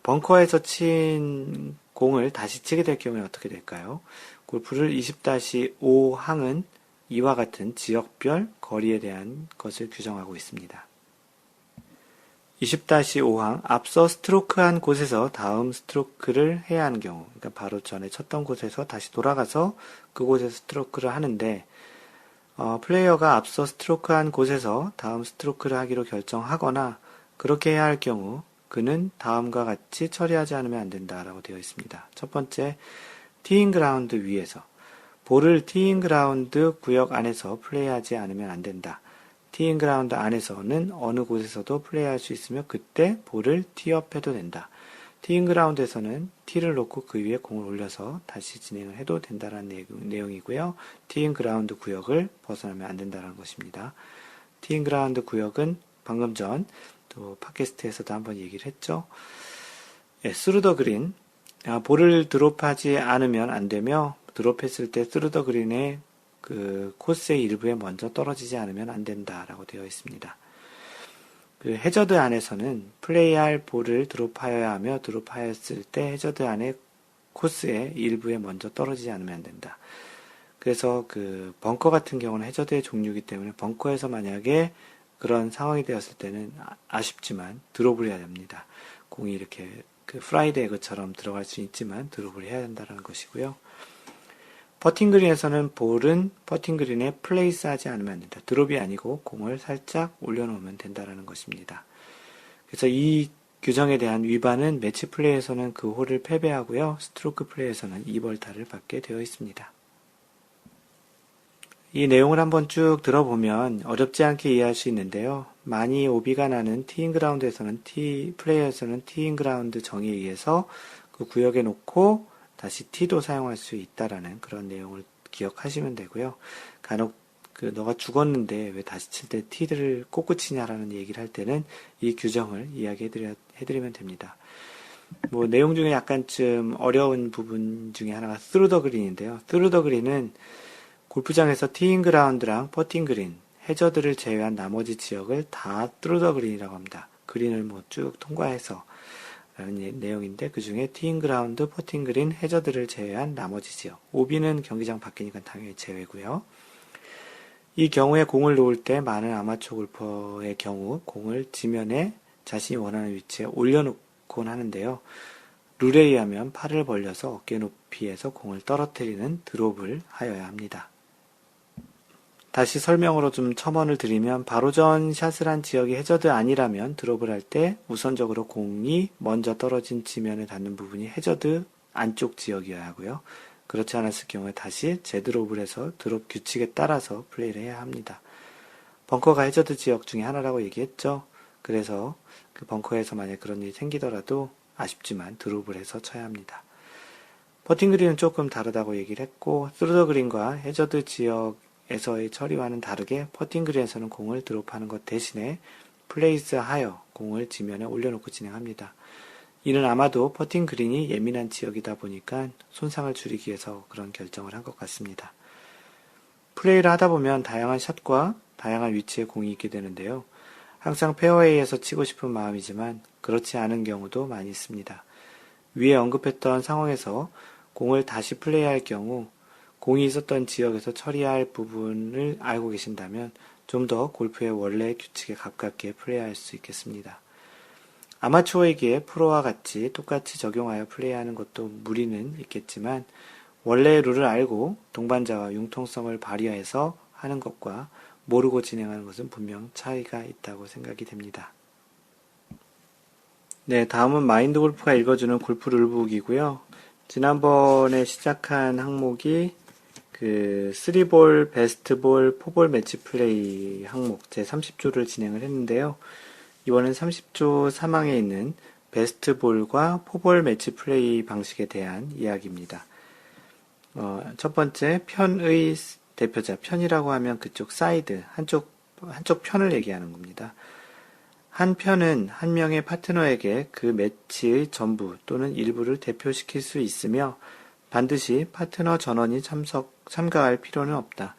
S1: 벙커에서 친 공을 다시 치게 될 경우에 어떻게 될까요? 골프를 20-5 항은 이와 같은 지역별 거리에 대한 것을 규정하고 있습니다. 20-5항, 앞서 스트로크한 곳에서 다음 스트로크를 해야 하는 경우, 그러니까 바로 전에 쳤던 곳에서 다시 돌아가서 그곳에서 스트로크를 하는데, 플레이어가 앞서 스트로크한 곳에서 다음 스트로크를 하기로 결정하거나 그렇게 해야 할 경우 그는 다음과 같이 처리하지 않으면 안 된다라고 되어 있습니다. 첫 번째, 티잉 그라운드 위에서 볼을 티잉 그라운드 구역 안에서 플레이하지 않으면 안 된다. 티잉 그라운드 안에서는 어느 곳에서도 플레이할 수 있으며 그때 볼을 티업해도 된다. 티잉 그라운드에서는 티를 놓고 그 위에 공을 올려서 다시 진행을 해도 된다는 내용이고요. 티잉 그라운드 구역을 벗어나면 안 된다는 것입니다. 티잉 그라운드 구역은 방금 전 또 팟캐스트에서도 한번 얘기를 했죠. 스루 더 그린, 볼을 드롭하지 않으면 안 되며 드롭했을 때 스루 더 그린의 그 코스의 일부에 먼저 떨어지지 않으면 안 된다라고 되어 있습니다. 그 해저드 안에서는 플레이할 볼을 드롭하여야 하며 드롭하였을 때 해저드 안에 코스의 일부에 먼저 떨어지지 않으면 안 된다. 그래서 그 벙커 같은 경우는 해저드의 종류이기 때문에 벙커에서 만약에 그런 상황이 되었을 때는 아쉽지만 드롭을 해야 됩니다. 공이 이렇게 그 프라이드 에그처럼 들어갈 수 있지만 드롭을 해야 된다는 것이고요. 퍼팅 그린에서는 볼은 퍼팅 그린에 플레이스 하지 않으면 안 된다. 드롭이 아니고 공을 살짝 올려놓으면 된다는 것입니다. 그래서 이 규정에 대한 위반은 매치 플레이에서는 그 홀을 패배하고요. 스트로크 플레이에서는 2벌타를 받게 되어 있습니다. 이 내용을 한번 쭉 들어보면 어렵지 않게 이해할 수 있는데요. 많이 오비가 나는 티잉 그라운드에서는 플레이에서는 티잉 그라운드 정의에 의해서 그 구역에 놓고 다시 티도 사용할 수 있다라는 그런 내용을 기억하시면 되고요. 간혹 너가 죽었는데 왜 다시 칠 때 티를 꽂고 치냐라는 얘기를 할 때는 이 규정을 이야기해드리면 됩니다. 뭐 내용 중에 약간 좀 어려운 부분 중에 하나가 스루 더 그린인데요. 스루 더 그린은 골프장에서 티잉 그라운드랑 퍼팅 그린, 해저드를 제외한 나머지 지역을 다 스루 더 그린이라고 합니다. 그린을 뭐 쭉 통과해서 라는 내용인데 그 중에 티잉 그라운드, 퍼팅 그린, 해저드를 제외한 나머지 지역. 오비는 경기장 밖이니까 당연히 제외고요. 이 경우에 공을 놓을 때 많은 아마추어 골퍼의 경우 공을 지면에 자신이 원하는 위치에 올려놓곤 하는데요. 룰에 의하면 팔을 벌려서 어깨 높이에서 공을 떨어뜨리는 드롭을 하여야 합니다. 다시 설명으로 좀 첨언을 드리면 바로 전 샷을 한 지역이 해저드 아니라면 드롭을 할 때 우선적으로 공이 먼저 떨어진 지면에 닿는 부분이 해저드 안쪽 지역이어야 하고요. 그렇지 않았을 경우에 다시 재드롭을 해서 드롭 규칙에 따라서 플레이를 해야 합니다. 벙커가 해저드 지역 중에 하나라고 얘기했죠. 그래서 그 벙커에서 만약 그런 일이 생기더라도 아쉽지만 드롭을 해서 쳐야 합니다. 퍼팅 그린은 조금 다르다고 얘기를 했고 스루 더 그린과 해저드 지역에서의 처리와는 다르게 퍼팅 그린에서는 공을 드롭하는 것 대신에 플레이스 하여 공을 지면에 올려놓고 진행합니다. 이는 아마도 퍼팅 그린이 예민한 지역이다 보니까 손상을 줄이기 위해서 그런 결정을 한 것 같습니다. 플레이를 하다 보면 다양한 샷과 다양한 위치에 공이 있게 되는데요. 항상 페어웨이에서 치고 싶은 마음이지만 그렇지 않은 경우도 많이 있습니다. 위에 언급했던 상황에서 공을 다시 플레이할 경우 공이 있었던 지역에서 처리할 부분을 알고 계신다면 좀 더 골프의 원래 규칙에 가깝게 플레이할 수 있겠습니다. 아마추어에게 프로와 같이 똑같이 적용하여 플레이하는 것도 무리는 있겠지만 원래의 룰을 알고 동반자와 융통성을 발휘해서 하는 것과 모르고 진행하는 것은 분명 차이가 있다고 생각이 됩니다. 네, 다음은 마인드 골프가 읽어주는 골프 룰북이고요. 지난번에 시작한 항목이 그 3볼, 베스트볼, 4볼 매치 플레이 항목 제 30조를 진행을 했는데요. 이번엔 30조 3항에 있는 베스트볼과 4볼 매치 플레이 방식에 대한 이야기입니다. 첫 번째, 편의 대표자. 편이라고 하면 그쪽 사이드, 한쪽 편을 얘기하는 겁니다. 한 편은 한 명의 파트너에게 그 매치의 전부 또는 일부를 대표시킬 수 있으며 반드시 파트너 전원이 참가할 필요는 없다.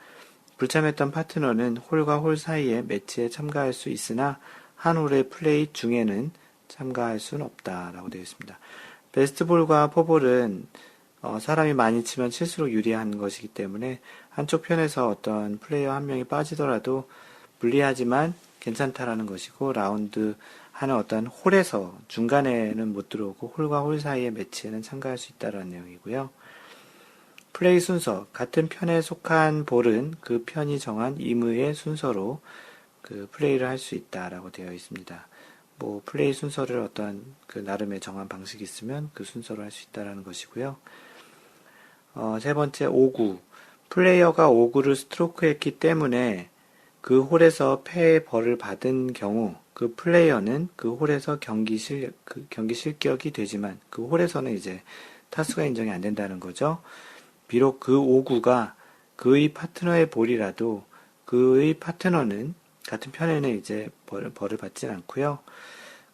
S1: 불참했던 파트너는 홀과 홀 사이의 매치에 참가할 수 있으나 한 홀의 플레이 중에는 참가할 수는 없다라고 되어 있습니다. 베스트볼과 포볼은 사람이 많이 치면 칠수록 유리한 것이기 때문에 한쪽 편에서 어떤 플레이어 한 명이 빠지더라도 불리하지만 괜찮다라는 것이고, 라운드 하는 어떤 홀에서 중간에는 못 들어오고 홀과 홀 사이의 매치에는 참가할 수 있다는 내용이고요. 플레이 순서, 같은 편에 속한 볼은 그 편이 정한 임의의 순서로 그 플레이를 할 수 있다라고 되어 있습니다. 뭐 플레이 순서를 어떤 그 나름의 정한 방식이 있으면 그 순서로 할 수 있다라는 것이고요. 세 번째, 5구. 플레이어가 5구를 스트로크했기 때문에 그 홀에서 패의 벌을 받은 경우 그 플레이어는 그 홀에서 경기 실격이 되지만 그 홀에서는 이제 타수가 인정이 안 된다는 거죠. 비록 그 5구가 그의 파트너의 볼이라도 그의 파트너는 같은 편에는 이제 벌을 받진 않고요.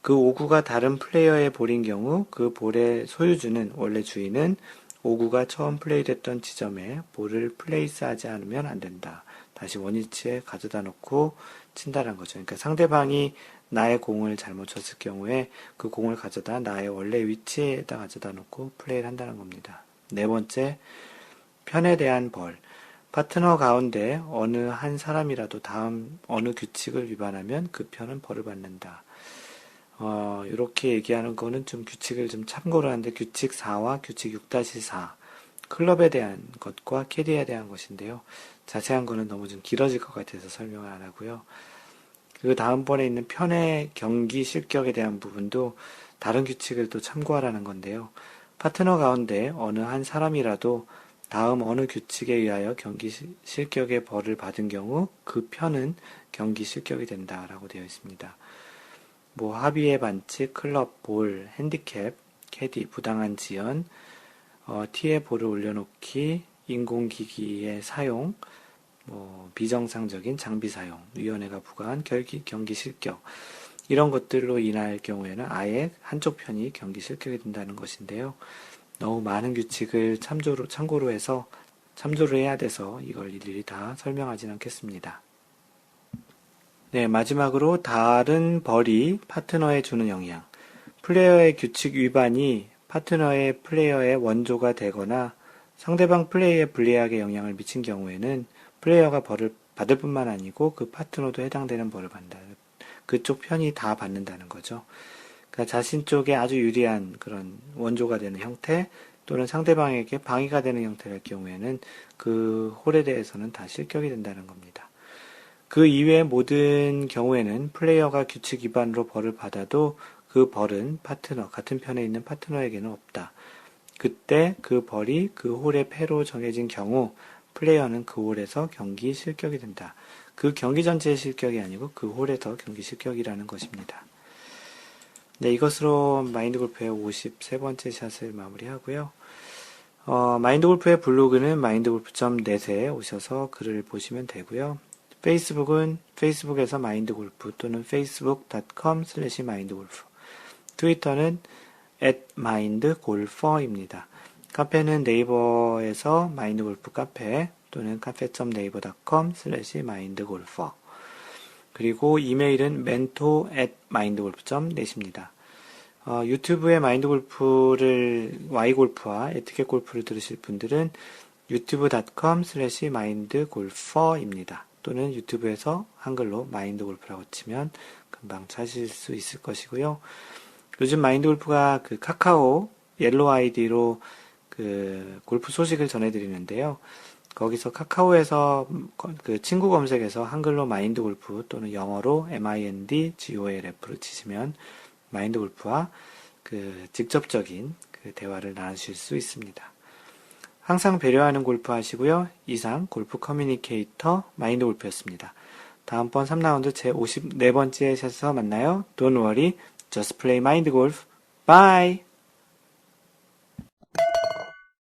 S1: 그 5구가 다른 플레이어의 볼인 경우 그 볼의 소유주는 원래 주인은 5구가 처음 플레이됐던 지점에 볼을 플레이스하지 않으면 안 된다. 다시 원위치에 가져다 놓고 친다는 거죠. 그러니까 상대방이 나의 공을 잘못 쳤을 경우에 그 공을 가져다 나의 원래 위치에다 가져다 놓고 플레이를 한다는 겁니다. 네 번째, 편에 대한 벌. 파트너 가운데 어느 한 사람이라도 다음 어느 규칙을 위반하면 그 편은 벌을 받는다. 이렇게 얘기하는 거는 좀 규칙을 좀 참고를 하는데 규칙 4와 규칙 6-4 클럽에 대한 것과 캐디에 대한 것인데요. 자세한 거는 너무 좀 길어질 것 같아서 설명을 안 하고요. 그 다음번에 있는 편의 경기 실격에 대한 부분도 다른 규칙을 또 참고하라는 건데요. 파트너 가운데 어느 한 사람이라도 다음 어느 규칙에 의하여 경기 실격의 벌을 받은 경우 그 편은 경기 실격이 된다라고 되어 있습니다. 뭐 합의의 반칙, 클럽, 볼, 핸디캡, 캐디, 부당한 지연, 티에 볼을 올려놓기, 인공기기의 사용, 뭐 비정상적인 장비 사용, 위원회가 부과한 경기 실격 이런 것들로 인할 경우에는 아예 한쪽 편이 경기 실격이 된다는 것인데요. 너무 많은 규칙을 참고로 해서 참조를 해야 돼서 이걸 일일이 다 설명하진 않겠습니다. 네, 마지막으로 다른 벌이 파트너에 주는 영향. 플레이어의 규칙 위반이 파트너의 플레이어의 원조가 되거나 상대방 플레이에 불리하게 영향을 미친 경우에는 플레이어가 벌을 받을 뿐만 아니고 그 파트너도 해당되는 벌을 받는다. 그쪽 편이 다 받는다는 거죠. 그러니까 자신 쪽에 아주 유리한 그런 원조가 되는 형태 또는 상대방에게 방해가 되는 형태일 경우에는 그 홀에 대해서는 다 실격이 된다는 겁니다. 그 이외의 모든 경우에는 플레이어가 규칙 위반으로 벌을 받아도 그 벌은 같은 편에 있는 파트너에게는 없다. 그때 그 벌이 그 홀의 패로 정해진 경우 플레이어는 그 홀에서 경기 실격이 된다. 그 경기 전체의 실격이 아니고 그 홀에서 경기 실격이라는 것입니다. 네, 이것으로 마인드 골프의 53번째 샷을 마무리하고요. 마인드 골프의 블로그는 mindgolf.net에 오셔서 글을 보시면 되고요. 페이스북은 페이스북에서 마인드 골프 또는 facebook.com/mindgolf. 트위터는 @mindgolfer입니다. 카페는 네이버에서 마인드 골프 카페 또는 cafe.naver.com/mindgolfer. 그리고 이메일은 mentor@mindgolf.net입니다. 유튜브에 마인드 골프를 Y골프와 에티켓 골프를 들으실 분들은 youtube.com/mindgolfer입니다. 또는 유튜브에서 한글로 마인드 골프라고 치면 금방 찾으실 수 있을 것이고요. 요즘 마인드 골프가 그 카카오 옐로우 아이디로 그 골프 소식을 전해드리는데요. 거기서 카카오에서 그 친구 검색에서 한글로 마인드 골프 또는 영어로 mindgolf를 치시면 마인드 골프와 그 직접적인 그 대화를 나누실 수 있습니다. 항상 배려하는 골프 하시고요. 이상 골프 커뮤니케이터 마인드 골프였습니다. 다음번 3라운드 제 54번째 샷에서 만나요. Don't worry, just play mind golf. Bye!